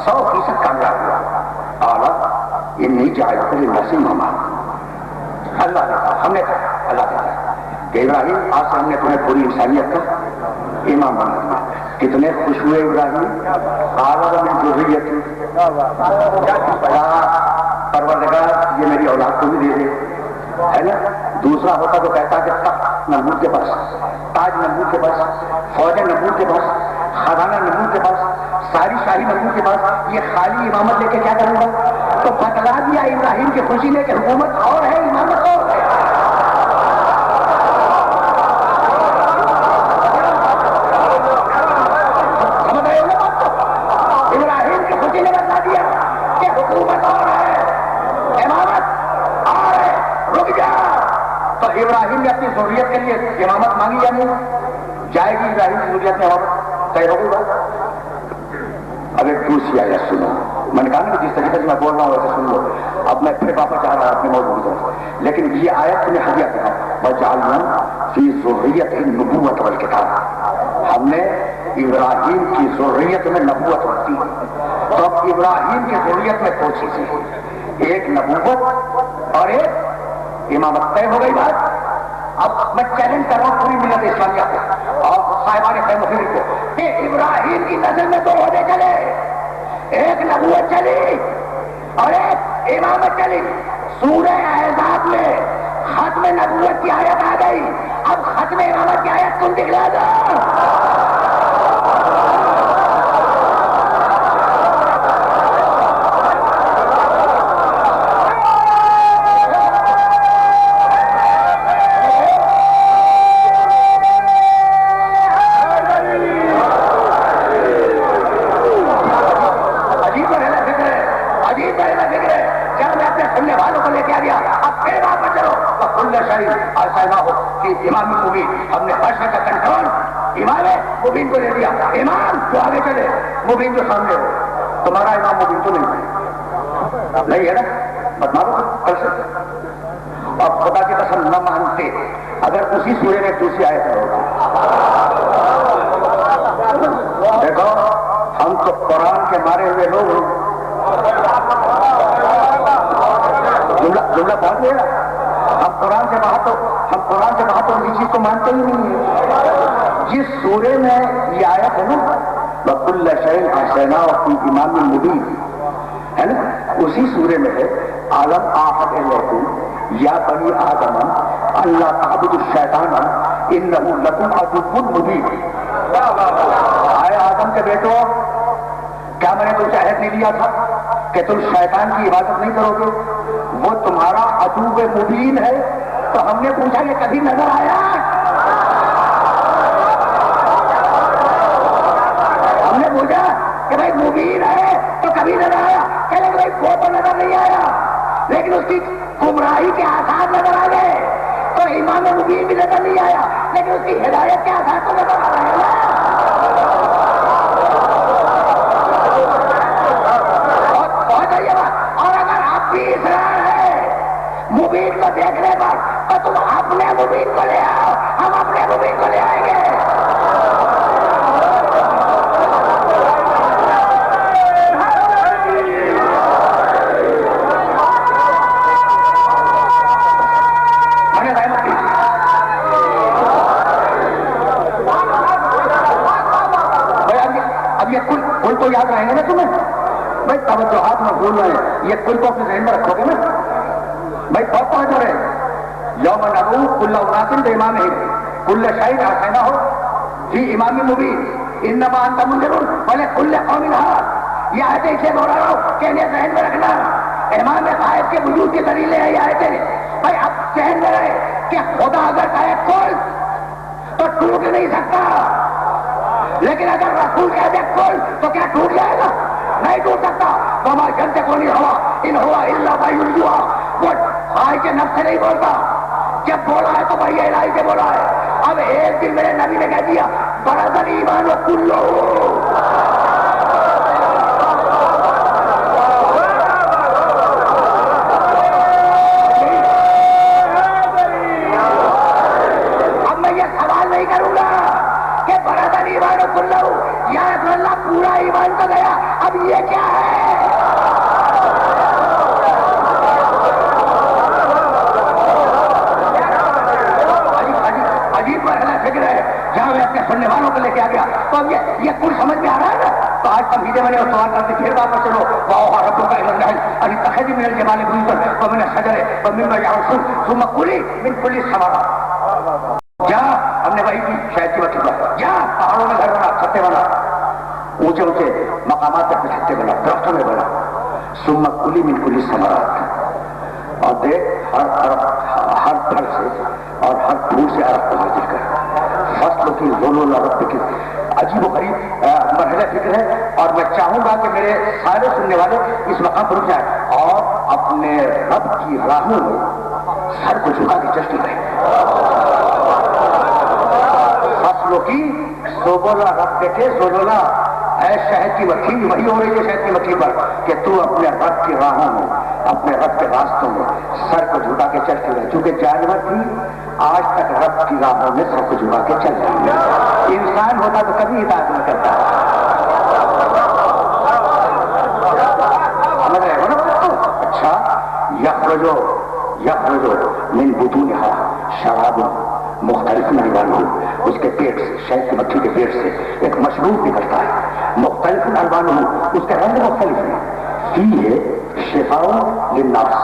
100% کامیاب ہوا. قال انی جاعلک للناس اماما. اللہ نے کہا, ہم نے کہا, اللہ نے کہا کہ ابراہیم آج سے ہم نے تمہیں پوری انسانیت کا امام بنا دیا. کتنے خوش ہوئے ابراہیم. قال من ذریتی. پروردگار یہ میری اولاد کو بھی دے دے. ہے نا. دوسرا ہوتا تو کہتا کہ تخت نمرود کے پاس, تاج نمرود کے پاس, فوج نمرود کے پاس, خزانہ نمرود کے پاس, ساری شاہی نمرود کے پاس, یہ خالی امامت لے کے کیا کروں گا. تو بتلا دیا ابراہیم کی خوشی نے کہ حکومت اور ہے امامت اور ہے. ابراہیم نے اپنی ضروریت کے لیے امامت مانگی یا نہیں؟ جائے گی ابراہیم کی ضروریت میں امامت. طے ہو گئی بات. اب ایک دوسری آیت سنو. میں نے کہا نا جس طریقے سے میں بول رہا ہوں ویسے سن لو. اب میں پھر واپس جا رہا ہوں اپنے موضوع کی طرف. لیکن یہ آیت تمہیں ہدیہ کہا وَجَعَلْنَا فِي ذُرِّيَّتِهِ النُّبُوَّةَ وَالْكِتَابَ. ہم نے ابراہیم کی ذریت میں نبوت رکھی. تو اب ابراہیم کی ذریت میں دو چیزیں, ایک نبوت اور ایک امامت. طے ہو گئی بات. اب میں چیلنج کر رہا ہوں پوری ملت اسلامیہ کو اور صاحبان خیر مفید کو کہ ابراہیم کی نظر میں دو عہدے چلے, ایک نبوت چلی اور ایک امامت چلی. سورہ احزاب میں ختم نبوت کی آیت آ گئی, اب ختم امامت کی آیت تم دکھلا دو. امام مبین ہم نے بادشاہ کا کنٹرول امام مبین کو دے دیا. امام جو آگے چلے, مبین جو سامنے ہو. تمہارا امام مبین تو نہیں ہے نا, بدمارو کر سکتے. اور خدا کی قسم نہ مانتے اگر اسی سورے میں دوسری آیت ہوگا. دیکھو ہم تو قرآن کے مارے ہوئے لوگ جملہ پہنچ گیا. ہم قرآن سے باہر تو اس چیز کو مانتے ہی نہیں ہیں. جس سورے میں یہ آیت ہے نا وَكُلَّ شَيْءٍ أَحْصَيْنَاهُ فِي إِمَامٍ مُبِينٍ ہے نا, اسی سورے میں ہے عالم آحد علیکم یا بنی آدم اللہ تعبدوا الشیطان انہ لکم عدو مبین. آئے آدم کے بیٹو, کیا میں نے تم سے عہد نہیں لیا تھا کہ تم شیطان کی عبادت نہیں کرو گے؟ وہ تمہارا عدو مبین ہے. تو ہم نے پوچھا یہ کبھی نظر آیا؟ ہم نے پوچھا کہ بھائی مبین ہے تو کبھی نظر آیا؟ کہ بھائی وہ تو نظر نہیں آیا لیکن اس کی گمراہی کے آثار نظر آ گئے. تو امام مبین بھی نظر نہیں آیا لیکن اس کی ہدایت کے آثار تو نظر آ رہے ہیں. اور اگر آپ بھی اصرار ہے مبین کو دیکھنے پر تو تم اپنے مبین کو لے آؤ, ہم اپنے مبین کو لے آئیں گے. اب یہ کل تو یاد رہیں گے نا تمہیں بھائی, توجہات میں بھول رہے ہیں. یہ کل کو اپنے ذہن میں رکھو گے نا بھائی. بہت توجہ رہے. یوم ندعو کل اناس بامامہم کل شیء احصیناہ فی امام مبین انما انت منذر ولکل قوم ہاد. یہ آیتیں اسے بول رہا ہوں کہ انہیں ذہن میں رکھنا. امام غائب کے وجود کی دلیلیں ہیں یہ آیتیں. بھائی اب ذہن میں رہے کہ خدا اگر کہے کل تو ٹوٹ نہیں سکتا, لیکن اگر رسول کہہ دے کل تو کیا ٹوٹ جائے گا؟ نہیں ٹوٹ سکتا. وما ينطق عن الهوى ان هو الا وحی یوحی. وہ خواہش کے نفس سے نہیں بولتا, جب بولا ہے تو وحی الہی سے بولا ہے. اب ایک دن میرے نبی نے کہہ دیا برز الایمان کلہ. اب میں یہ سوال نہیں کروں گا کہ برز الایمان کلہ یا رسول اللہ پورا ایمان تو گیا, اب یہ کیا ہے؟ جہاں میں اپنے سننے والوں کو لے کے آ گیا تو اب یہ کل سمجھ میں آ رہا ہے نا. تو آج تمہیدے میں نے سوال کرتے پھر واپس چلو واؤ ربوں کا علم ہے ابھی تخذ من الجبال بیوتا ومن الشجر ومما يعرشون ثم كلي من كل الثمرات. جا ہم نے وہی کی شاید کی بچوں کا جا پہاڑوں میں گھر بنا, چھتے بنا, اونچے اونچے مقامات پر چھتے بنا, درختوں میں بنا. ثم كلي من كل الثمرات. اور دیکھ ہر پھل سے اور ہر پھول سے عرق کو حاصل کر. فصل کی ظلم رب کی عجیب و غریب مرحلہ فکر ہے. اور میں چاہوں گا کہ میرے سارے سننے والے اس مقام پر رک جائیں اور اپنے رب کی راہوں میں سر کو جھکا کے جشن کریں. فصلوں کی صبح بولا رب بیٹے سولولا اے شہد کی مکھی وہی ہو رہی ہے شہد کی مکھی پر کہ تو اپنے رب کی راہوں میں اپنے رب کے راستوں میں سر کو جھکا کے چلتی رہے. چونکہ جانور تھی آج تک رب کی راہوں میں سر کو جھکا کے چل رہی ہے. انسان ہوتا تو کبھی اطاعت نہ کرتا. سمجھ رہے ہو نا؟ اچھا یخرجو من بطونہا شراب مختلف الوان ہو. اس کے پیٹ سے شہد کی مکھی کے پیٹ سے ایک مشروب نکلتا ہے مختلف الوان ہو. اس کے رنگ مختلف ہیں. فیہ شفاء للناس.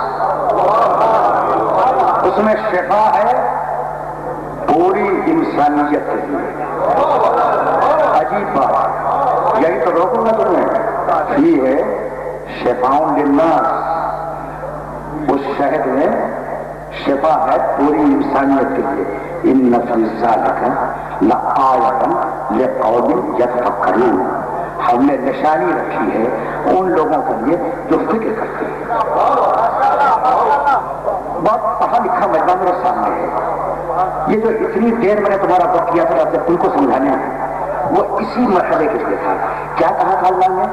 اس میں شفا ہے پوری انسانیت کے لیے. عجیب بات, یہی تو روکوں گا تمہیں. فیہ شفاء للناس, اس شہد میں شفا ہے پوری انسانیت کے لیے. ان فی ذالک لآیۃ لقوم یتفکرون. ہم نے نشانی رکھی ہے ان لوگوں کے لیے جو فکر کرتے ہیں. بہت پڑھا لکھا مجمع میرے سامنے ہے. یہ جو اتنی دیر میں نے تمہارا وقت کیا تھا ان کو سمجھانے وہ اسی مرحلے کے لیے تھا. کیا کہا تھا اللہ نے؟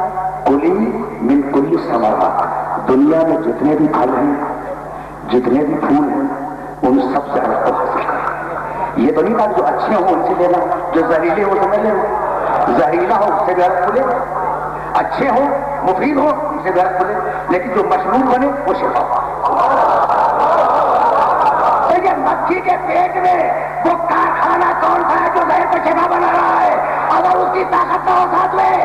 کلی من کل ثمرات. دنیا میں جتنے بھی پھل ہیں جتنے بھی پھول ہیں ان سب سے رزق کو حاصل کرنا. یہ تو نہیں کہا جو اچھے ہوں ان سے لینا, جو زہریلے ہو تو نہ لینا. زہریلا ہو اس سے بھی رزق کھلے, اچھے ہو مفید ہو ان سے بھی رزق کھلے, لیکن جو مشروب بنے وہ شفا. تو یہ مکھی کے پیٹ میں وہ کارخانہ کون سا ہے جو زہر کو شفا بنا رہا ہے؟ اگر اس کی طاقت نہ ہو ساتھ میں,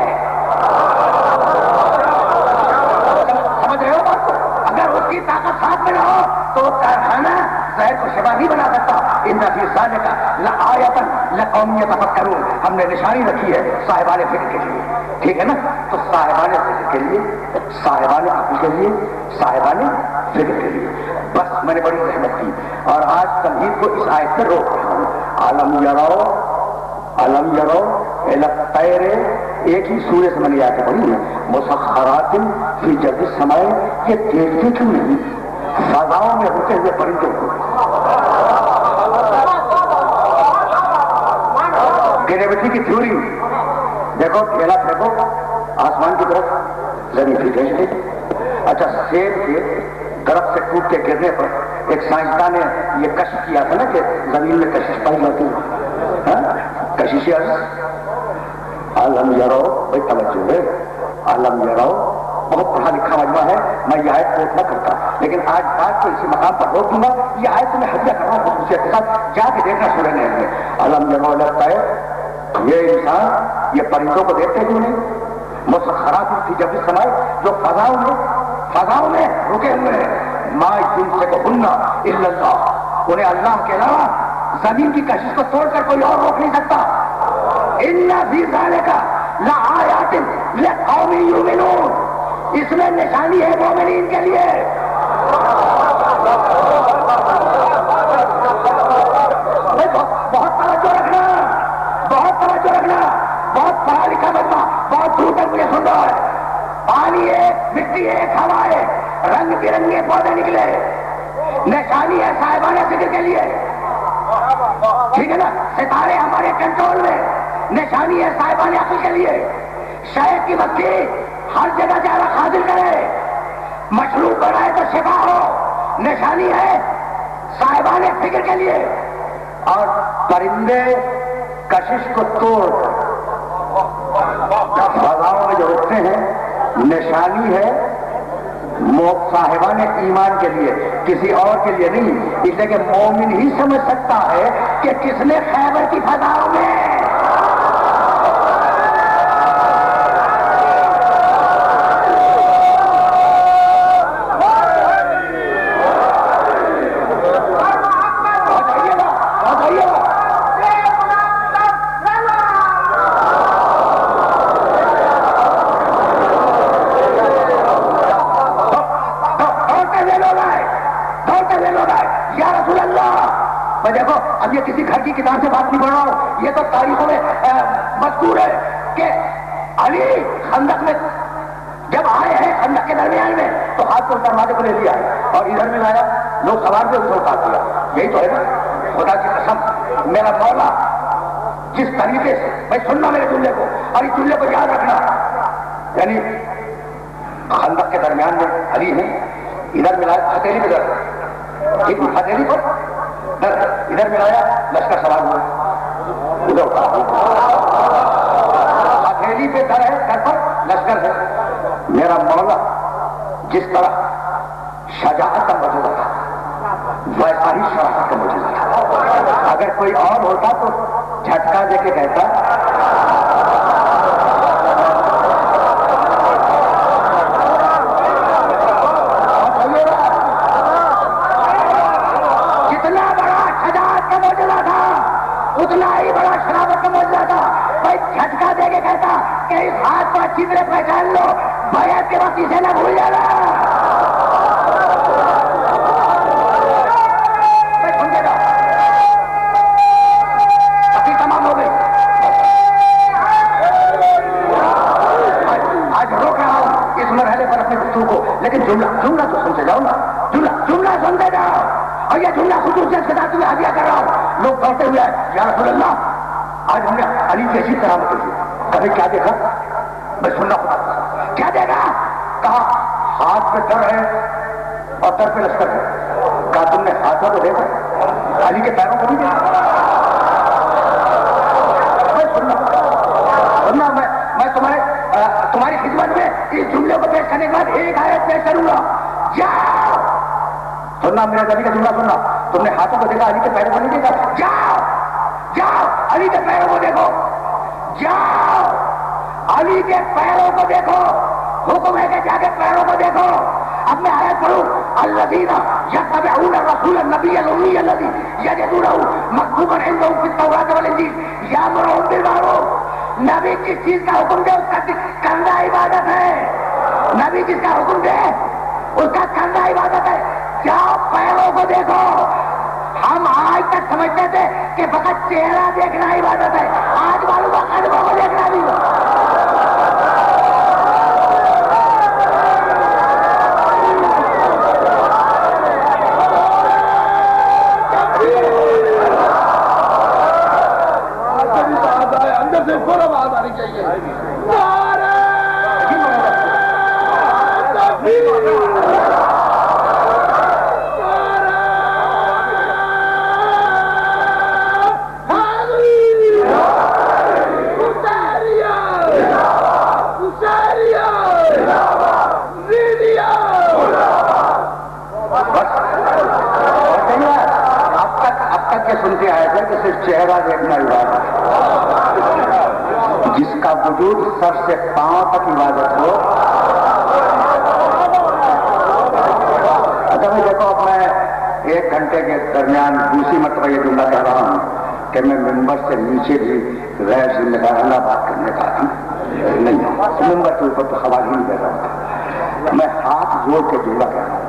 سمجھ رہے ہو بات کو؟ اگر اس کی طاقت ساتھ میں نہ ہو تو کارخانہ زہر کو شفا نہیں بنا سکتا. ان فی ذالک لآیۃ لقوم یتفکرون. ہم نے نشانی رکھی ہے صاحبان فکر کے لیے. ٹھیک ہے نا؟ تو صاحبان فکر کے لیے, صاحبان عقل کے لیے, صاحبان فکر کے لیے. بس میں نے بڑی رحمت کی اور آج تمہید کو اس آیت سے روک رہا ہوں. علم یرو الی الطیر, ایک ہی سورہ سے میں نے آیت پڑھی ہے. مسخرات فی جو السماء, یہ دیکھتے کیوں نہیں فضاؤں میں ہوتے ہوئے پرندوں کو؟ گریویٹی کی تھیوری دیکھو, کھیلا پھینکو آسمان کی طرف, زمین پھر بھیج دے. اچھا, سیب کے درخت سے ٹوٹ کے گرنے پر ایک سائنسدان نے یہ کشف کیا تھا نا کہ زمین میں کشش پائی جاتی ہے. کشش علم یرو, بھائی توجہ ہے, علم یرو بہت پڑھا لکھا مجمع ہے. میں یہ آیت کوٹ نہ کرتا, لیکن آج بات کو اسی مقام پر روک دوں گا. یہ آیت میں حدیہ کر رہا ہوں خصوصیت کے ساتھ, جا کے دیکھنا سورہ نہیں ہے. علم یرو لگتا ہے یہ انسان یہ پرندوں کو دیکھتے کیوں نہیں؟ مسخرات فی جو السماء, جو فضاؤں میں رکے ہوئے ہیں. ما یمسکہن الا اللہ, انہیں اللہ کے علاوہ زمین کی کشش کو توڑ کر کوئی اور روک نہیں سکتا. ان فی ذالک لآیات لقوم یؤمنون, اس میں نشانی ہے مومنین کے لیے. بہت توجہ رکھنا, بہت توجہ رکھنا. بہت پڑھا لکھا بندہ بہت دور تک مجھے سن رہا ہے. پانی ہے, مٹی ہے, ہوا ہے, رنگ برنگے پودے نکلے, نشانی ہے صاحبان ذکر کے لیے. ٹھیک ہے نا؟ ستارے ہمارے کنٹرول میں, نشانی ہے صاحبان عقل کے لیے. شہد کی مکھی ہر جگہ جا حاصل کرے, مشروب بنائے تو شفا ہو, نشانی ہے صاحبان فکر کے لیے. اور پرندے کشش کو توڑ کر فضاؤں میں جو اٹھتے ہیں, نشانی ہے صاحبان ایمان کے لیے, کسی اور کے لیے نہیں. اس لیے کہ مومن ہی سمجھ سکتا ہے کہ کس نے خیبر کی فضاؤں میں دیکھو. اب یہ کسی گھر کی کتاب سے بات نہیں پڑھ رہا ہوں, یہ تو تاریخوں میں مذکور ہے کہ علی خندق میں جب آئے ہیں, خندق کے درمیان میں, تو ہاتھ کو دروازے کو لے لیا اور ادھر میں لایا, لوگ سوار سے اسے اٹھا دیا. یہی تو ہے نا, خدا کی قسم میرا مولا جس طریقے سے بھائی سننا میرے جملے کو اور اس جملے کو یاد رکھنا، یعنی خندق کے درمیان میں علی ہے، ادھر ملایا ہتھیلی پہ در، ٹھیک ہتھیلی پر در، ادھر ملایا لشکر سوار ہوا، ادھر ہتھیلی پہ در ہے، در پر لشکر ہے۔ میرا مولا جس طرح شجاعت کا موجودہ تھا ویسا ہی شرافت کا موجودہ تھا۔ اگر کوئی اور ہوتا تو جھٹکا دے کے کہتا جتنا بڑا شجاعت کا موجودہ تھا اتنا ہی بڑا شرافت کا موجودہ تھا۔ بھائی جھٹکا دے کے کہتا کہ اس ہاتھ کو اچھی طرح پہچان لو، بیعت کے وقت اسے نہ بھول جانا۔ لیکن جملہ تو سنتے جاؤ نا، جملہ سنتے جاؤ، اور یہ جملہ خصوصیت کے ساتھ میں ہدیہ کر رہا ہوں۔ لوگ کہتے ہوئے یا رسول اللہ آج ہم نے علی کی ایسی کرامت دیکھی، کبھی کیا دیکھا؟ میں سننا پڑا کیا دیکھا؟ کہا ہاتھ پہ در ہے اور در پہ لشکر ہے۔ کہا تم نے ہاتھوں کو دیکھا، علی کے پیروں کو نہیں دیکھا؟ سننا میں تمہاری خدمت میں اس جملے کو پیش کرنے کے بعد ایک آیت پیش کروں گا۔ جاؤ سننا، میرے نبی کا جملہ سننا، تم نے ہاتھوں کو دیکھا، علی کے پیروں کو نہیں دیکھا؟ جاؤ علی کے پیروں کو دیکھو، جاؤ علی کے پیروں کو دیکھو، حکم ہے کہ جا کے پیروں کو دیکھو۔ اب میں آیت پڑھوں، الذین یتبعون الرسول النبی الامی الذی یجدونہ مکتوبا عندہم فی التوراۃ والانجیل یأمرہم بالمعروف۔ نبی جس چیز کا حکم دے اس کا کرنا عبادت ہے، نبی جس کا حکم دے اس کا کرنا عبادت ہے۔ جاؤ پیروں کو دیکھو۔ ہم آج تک سمجھتے تھے کہ فقط چہرہ دیکھنا عبادت ہے، آج معلوم ہے قدموں کو دیکھنا بھی ہے۔ اندر سے فوراً آواز آنی چاہیے۔ سنتے آئے تھے کہ صرف چہرہ دیکھنا عبادت ہے، جس کا وجود سر سے پاؤں تک عبادت ہو۔ اچھا بھائی دیکھو، اب میں 1 گھنٹے کے درمیان دوسری مرتبہ یہ جملہ کہہ رہا ہوں کہ میں ممبر سے نیچے بھی غیر ذمہ دارانہ بات کرنے کا نہیں، ممبر کے اوپر تو خواتین کہہ رہا ہوں، میں ہاتھ جوڑ کے جملہ کہہ رہا ہوں۔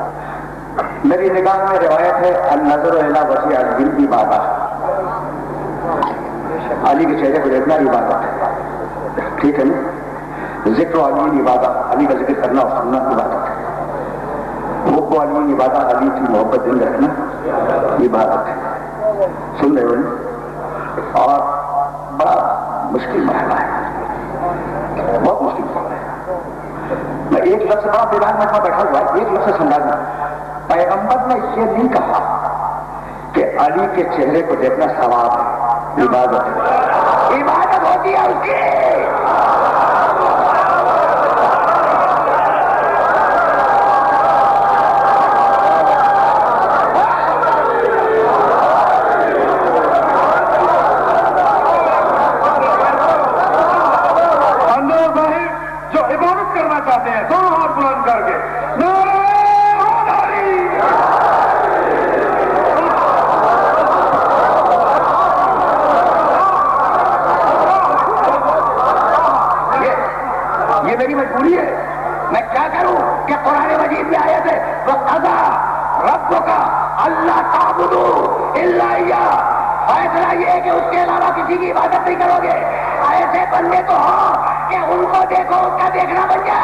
میری نگاہ میں روایت ہے النظر الی وجہ علی عبادت، علی کے چہرے کو دیکھنا عبادت ہے، ٹھیک ہے نا؟ ذکر علی عبادت، علی کا ذکر کرنا اور سننا عبادت ہے، حب علی عبادت، علی کی محبت دل رکھنا عبادت ہے۔ سن رہے ہو نا؟ اور بڑا مشکل مرحلہ ہے، بہت مشکل مرحلہ ہے۔ میں ایک لفظ بڑا بیدار میں بیٹھا ہوا ہے، ایک لفظ سمجھا، پیغمبر نے یہ نہیں کہا کہ علی کے چہرے کو دیکھنا ثواب ہے، عبادت ہے، عبادت ہوتی ہے اس کی۔ جو عبادت کرنا چاہتے ہیں دونوں ہاتھ بلند کر کے میری مجبوری ہے، میں کیا کروں کہ قرآن مجید میں آیت ہے وَقَضَىٰ رَبُّكَ أَلَّا تَعْبُدُوا إِلَّا إِيَّاهُ، فیصلہ یہ ہے کہ اس کے علاوہ کسی کی عبادت نہیں کرو گے۔ ایسے بندے تو ہو کہ ان کو دیکھو، اس کا دیکھنا بن جائے۔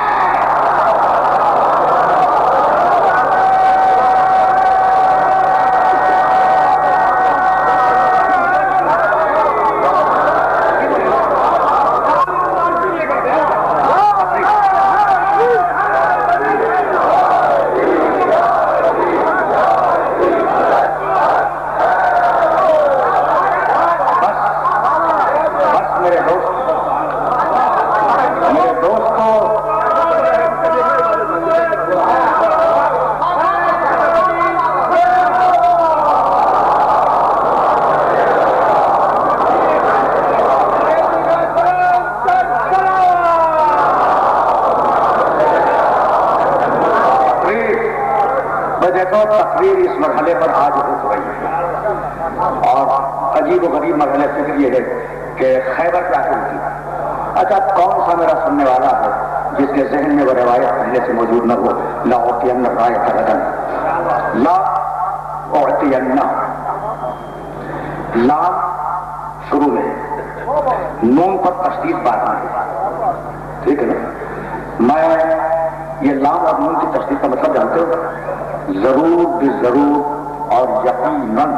مرحلے پر آج رک رہی ہے، اور عجیب و غریب مرحلے فکر یہ ہے کہ خیبر کیا کرتی۔ اچھا کون سا میرا سننے والا ہے جس کے ذہن میں وہ روایت پہلے سے موجود نہ ہو؟ لا اعطین رایۃ غدا، لا اعطین، لام شروع میں نون پر تشدید بارنا ہے، ٹھیک ہے نا؟ میں یہ لام اور نون کی تشدید کا مطلب جانتے ہو؟ ضرور بضرور اور یقیناً،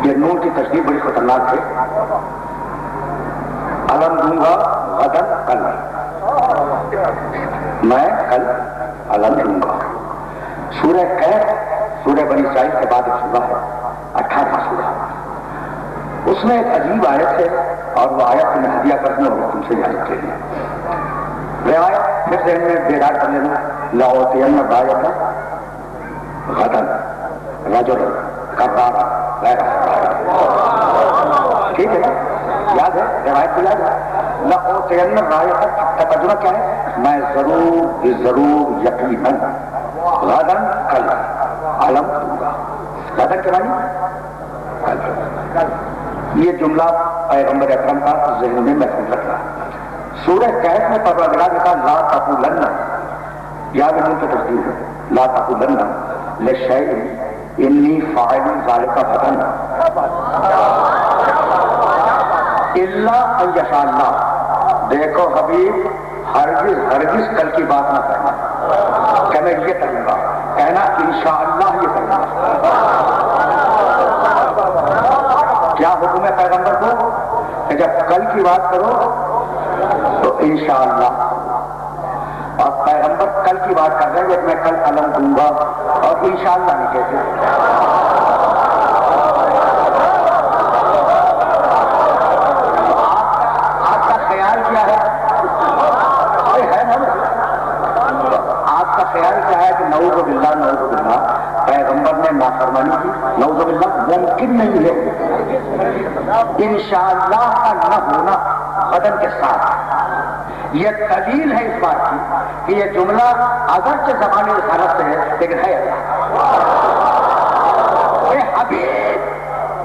یہ نون کی تشدید بڑی خطرناک ہے۔ علم دوں گا غدن، کل میں کل علم دوں گا۔ سورہ کہف سورہ بنی اسرائیل کے بعد ایک سورہ ہے، 18واں سورہ، اس میں ایک عجیب آیت ہے، اور وہ آیت میں ہدیہ کرنے اور تم سے یاد کے لیے روایت پھر ذہن میں بیدار کر لینا۔ لاؤتین رایۃ غدن رجل کرار غیر، ٹھیک ہے نا؟ یاد ہے روایت کو، یاد ہے؟ لاؤتین رایۃ کا ترجمہ کیا ہے؟ میں ضرور ضرور یقیناً غدن کل علم دوں گا۔ غدن کے معنی کل۔ یہ جملہ پیغمبر اکرم کا ذہن میں محفوظ رکھنا۔ سورہ کہف میں پروردگار نے کہا لا تقولن، یاد ہے کی تصدیق ہے، لا تقولن لشیء انی فاعل ذلک غدا الا ان یشاء اللہ۔ دیکھو حبیب، ہرگز ہرگز کل کی بات نہ کرنا کہ میں یہ کروں گا، کہنا انشاءاللہ یہ کروں گا۔ کیا حکم ہے پیغمبر کو کہ جب کل کی بات کرو تو انشاءاللہ، اور پیغمبر کل کی بات کر رہے ہیں کہ میں کل علم دوں گا، اور انشاءاللہ نہیں کہتے۔ آپ کا خیال کیا ہے؟ آپ کا خیال کیا ہے کہ نعوذ باللہ نعوذ باللہ پیغمبر نے نافرمانی کی؟ نعوذ باللہ ممکن نہیں ہے۔ انشاءاللہ کا نہ ہونا غدن کے ساتھ یہ دلیل ہے اس بات کی کہ یہ جملہ اگرچہ زبان رسالت سے ہے لیکن ہے اے حبیب،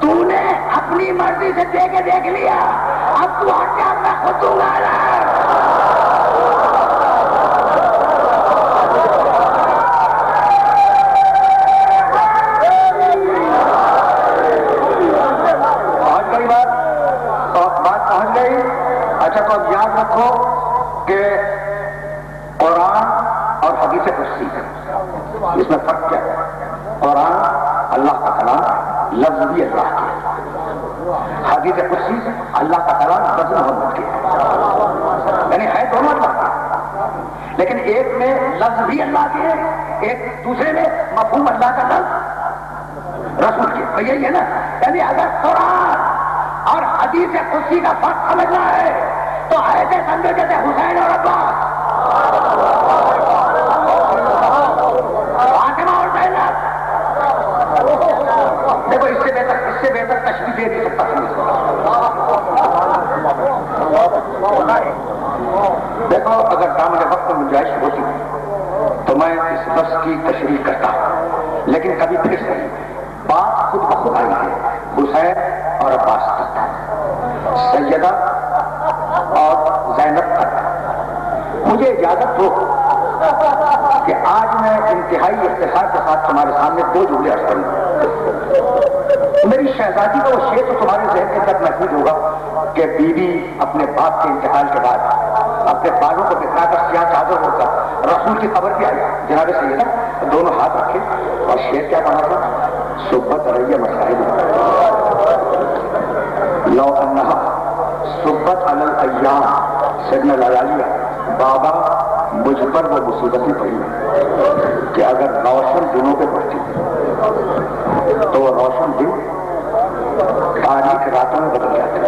تو نے اپنی مرضی سے دے کے دیکھ لیا، اب تو ہٹ جا، میں خود دوں گا۔ اچھا تو اب یاد رکھو کہ قرآن اور حدیث قدسی اس میں فرق کیا ہے؟ قرآن اللہ کا کلام، لفظ بھی اللہ کے، حدیث قدسی اللہ کا کلام، لفظ محمد کے، یعنی ہے دونوں اللہ کے، لیکن ایک میں لفظ بھی اللہ کے ہے، ایک دوسرے میں مفہوم اللہ کا لفظ رسول کے، تو یہی ہے نا۔ یعنی اگر قرآن اور حدیث قدسی کا فرق سمجھنا ہے تو ایسے سمجھو جیسے حسین اور عباس، فاطمہ اور زینب۔ دیکھو اس سے بہتر تشریح دے نہیں سکتا۔ دیکھو اگر دامن وقت میں گنجائش ہوتی تو میں اس لفظ کی تشریح کرتا، لیکن کبھی پھر سے بات خود بخود آئی ہے حسین اور عباس تک، سیدہ اور زینب تک۔ مجھے اجازت ہو کہ آج میں انتہائی افتخار کے ساتھ تمہارے سامنے دو جملے عرض کروں۔ میری شہزادی کا وہ شعر تو تمہارے ذہن کے تک محفوظ ہوگا کہ بیوی اپنے باپ کے انتقال کے بعد اپنے بالوں کو بکھرا کر سیاہ چادر ہو کر رسول کی قبر پہ آئی، جناب سیدہ دونوں ہاتھ رکھے، اور شعر کیا کہا تھا؟ صحبت علیہ مسائل لو انہا صحبت علی الایام، سیدنا لالیا بابا مجھ پر وہ مصیبتیں پڑی کہ اگر روشن دنوں پہ پڑتی تو وہ روشن دن تاریخ راتوں میں بدل جاتے۔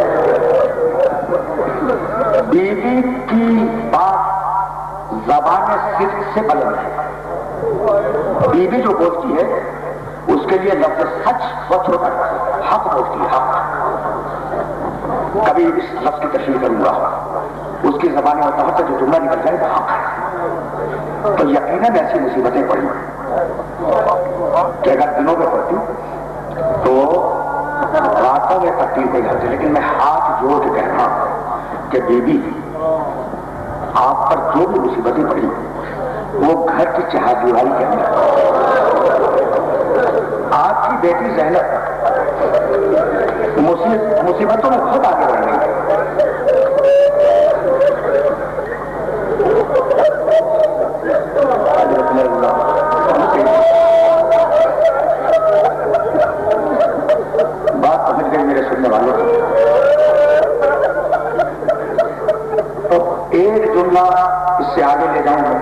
بیوی کی بات زبان صدق سے بلند ہے، بیوی جو بولتی ہے اس کے لیے لفظ سچ بہت چھوٹا ہے، حق بولتی ہے، حق۔ کبھی اس لفظ کی تشریح کروں گا، اس کی زبان میں جو جملہ نکل جائے وہ حق ہے۔ تو یقیناً ایسی مصیبتیں پڑی کہ اگر دنوں میں پڑتی تو راتوں میں تبدیل ہو جاتی. لیکن میں ہاتھ جوڑ کے کہہ رہا ہوں کہ بی بی آپ پر جو بھی مصیبتیں پڑی وہ گھر کی چہاردیواری کے اندر. آپ کی بیٹی زینب مصیبتوں میں خود آگے بڑھ رہی ہے. بات سمجھ گئے میرے سننے والوں کو. تو ایک جملہ اس سے آگے لے جاؤں گا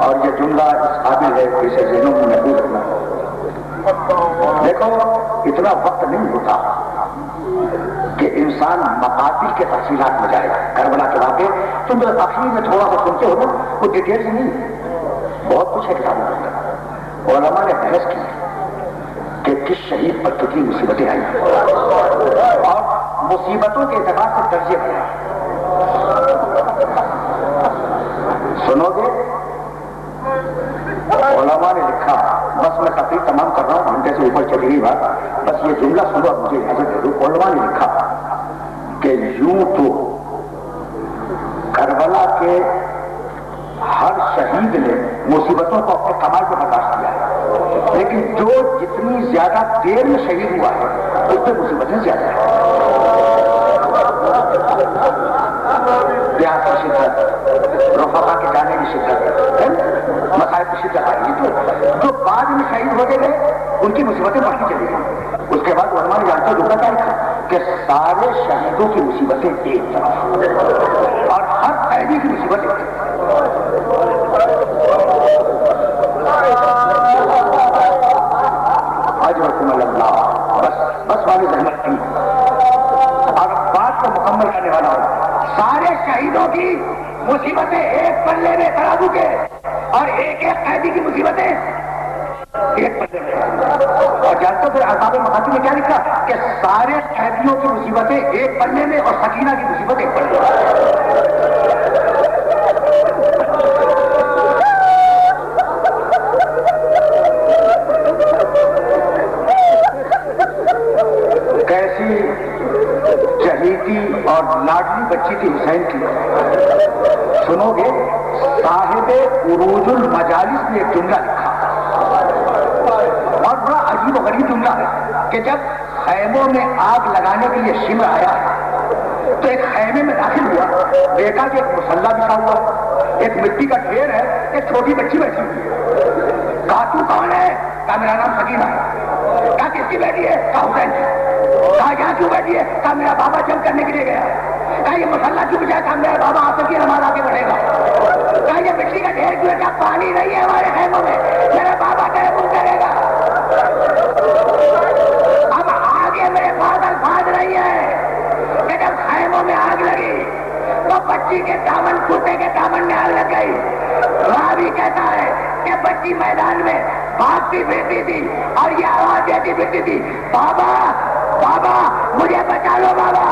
اور یہ جملہ اس قابل ہے کہ اسے ذہنوں میں محفوظ رکھنا. دیکھو اتنا وقت نہیں ہوتا کہ انسان مقاتل کے تفصیلات میں جائے. کربلا کے واقعے تم جو تفصیل میں تھوڑا سا سنتے ہو نا وہ ڈیٹیل سے نہیں, بہت کچھ ہے کتابوں کے اندر. علماء نے بحث کی کہ کس شہید پر کتنی مصیبتیں آئی اور مصیبتوں کے اعتبار سے درجے بنا. سنو گے علماء نے لکھا, بس میں تقریر تمام کر رہا ہوں, گھنٹے سے اوپر چلی گئی بات, بس یہ جملہ سنو اور مجھے اجازت دے دو. علماء نے لکھا کہ یوں تو کربلا کے ہر شہید نے مصیبتوں کو اپنے کمال پہ برداشت کیا ہے, لیکن جو جتنی زیادہ دیر میں شہید ہوا ہے اس پہ مصیبتیں زیادہ ہیں. پیاس کی شدت, رفقا کے جانے کی شدت, مسائل کی شدت آئی. تو جو بعد میں شہید ہوتے گئے ان کی مصیبتیں بڑھتی چلی گئی. اس کے بعد علماء نے جانتے جملہ کیا لکھا کہ سارے شہیدوں کی مصیبتیں ایک طرف اور ہر قیدی کی مصیبت ایک طرف. اجرکم اللہ. بس والی زحمت کی اور بات کو مکمل کرنے والا ہوں. سارے شہیدوں کی مصیبتیں ایک پلے میں ترازو کے اور ایک ایک قیدی کی مصیبتیں ایک پلے میں. اور جانتے پھر اصحاب مقاصد نے کیا لکھا کہ سارے قیدیوں کی مصیبتیں ایک پلے میں اور سکینہ کی مصیبت ایک پلے میں. کیسی چہیتی اور لاڈلی بچی تھی حسین کی. سنو گے صاحب عروج المجالس نے ایک جملہ لکھا اور بڑا عجیب و غریب جملہ ہے کہ جب خیموں میں آگ لگانے کے لیے شمر آیا تو ایک خیمے میں داخل ہوا, دیکھا کہ ایک مسلح بچھا ہوا, ایک مٹی کا ڈھیر ہے, ایک چھوٹی بچی بیٹھی ہوئی ہے. کہا تو کون ہے؟ کہا میرا نام سکینہ ہے. کہا کس کی بیٹی ہے؟ کہا حسین کی. کہا یہاں کیوں بیٹھی ہے؟ کہا میرا بابا جنگ کرنے کے لیے گیا. کہا یہ مسلح کیوں بچھا؟ کہا میرا بابا آپ کی نماز آگے بڑھے گا. کہا یہ مٹی کا ڈھیر کیوں ہے؟ کہا پانی نہیں ہے ہمارے خیموں میں, میرا بابا تیمم کرے گا. اب آگے میرے پاس الفاظ نہیں ہے کہ جب خیموں میں آگ لگی تو بچی کے دامن, کرتے کے دامن میں آگ لگ گئی. راوی کہتا ہے کہ بچی میدان میں بھاگتی پھرتی تھی اور یہ آواز دیتی پھرتی تھی, بابا بابا مجھے بچا لو بابا.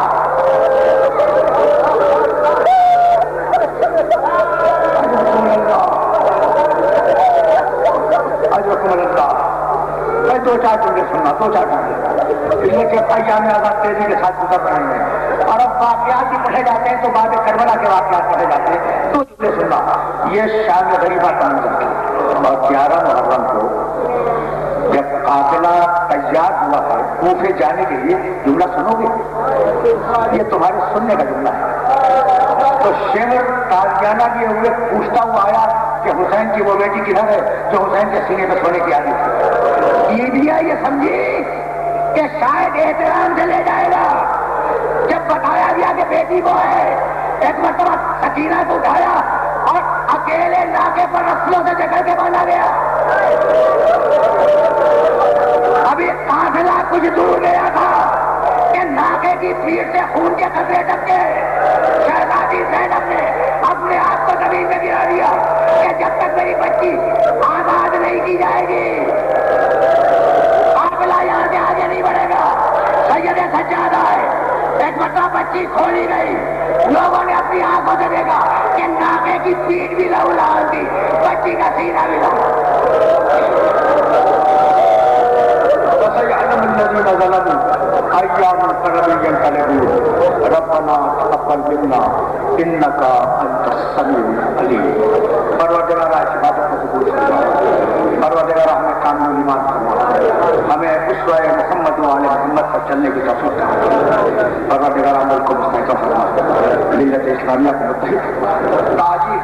میں دو چار جملے سننا, دو چار جملے اس لیے کہ ایام آزاد تیزی کے ساتھ گزر رہے ہیں اور اب واقعات بھی پڑھے جاتے ہیں تو بعد کربلا کے واقعات پڑھے جاتے ہیں. دو جملے سننا. یہ شام غریبہ کا منظر تھا اور 11 محرم کو جب قافلہ تیار ہوا ہے کوفے جانے کے لیے, جملہ سنو گے یہ تمہارے سننے کا جملہ ہے. تو شمر تازیانہ لیے ہوئے پوچھتا ہوا آیا کہ حسین کی وہ بیٹی کدھر ہے جو حسین کے سینے پہ سونے کی عادت تھی. بیویاں یہ سمجھی کہ شاید احترام سے لے جائے گا. جب بتایا گیا کہ بیٹی وہ ہے, ایک مرتبہ سکینہ کو اٹھایا اور اکیلے ناکے پر رسلوں سے جکڑ کے باندھا گیا. ابھی قافلہ کچھ دور گیا تھا کہ ناکے کی پیٹ سے خون کے قطرے ٹپکے. شہزادی زینب نے اپنے آپ کو زمین میں گرا دیا کہ جب تک میری بچی آزاد نہیں کی جائے گی قافلہ یہاں سے آگے نہیں بڑھے گا. سید سجاد آئے, ایک مرتبہ بچی کھولی گئی, لوگوں نے اپنی آنکھوں سے دیکھا کہ ناکے کی پیٹ بھی لہو لال تھی، بچی کا سینہ بھی لہو. وَسَيَعْلَمُ الَّذِينَ ظَلَمُوا أَيَّ مُنقَلَبٍ يَنقَلِبُونَ رَبَّنَا تَقَبَّلْ مِنَّا إِنَّكَ أَنْتَ السَّمِيعُ الْعَلِيمُ. پروردگار اس عبادت کو قبول فرما. پروردگار ہمیں کامل ایمان فرما. ہمیں اسوہ محمد و آل محمد پر چلنے کی توفیق دے. پروردگار عمل کو مستحکم فرما. ملت اسلامیہ کو متحد فرما. تاجی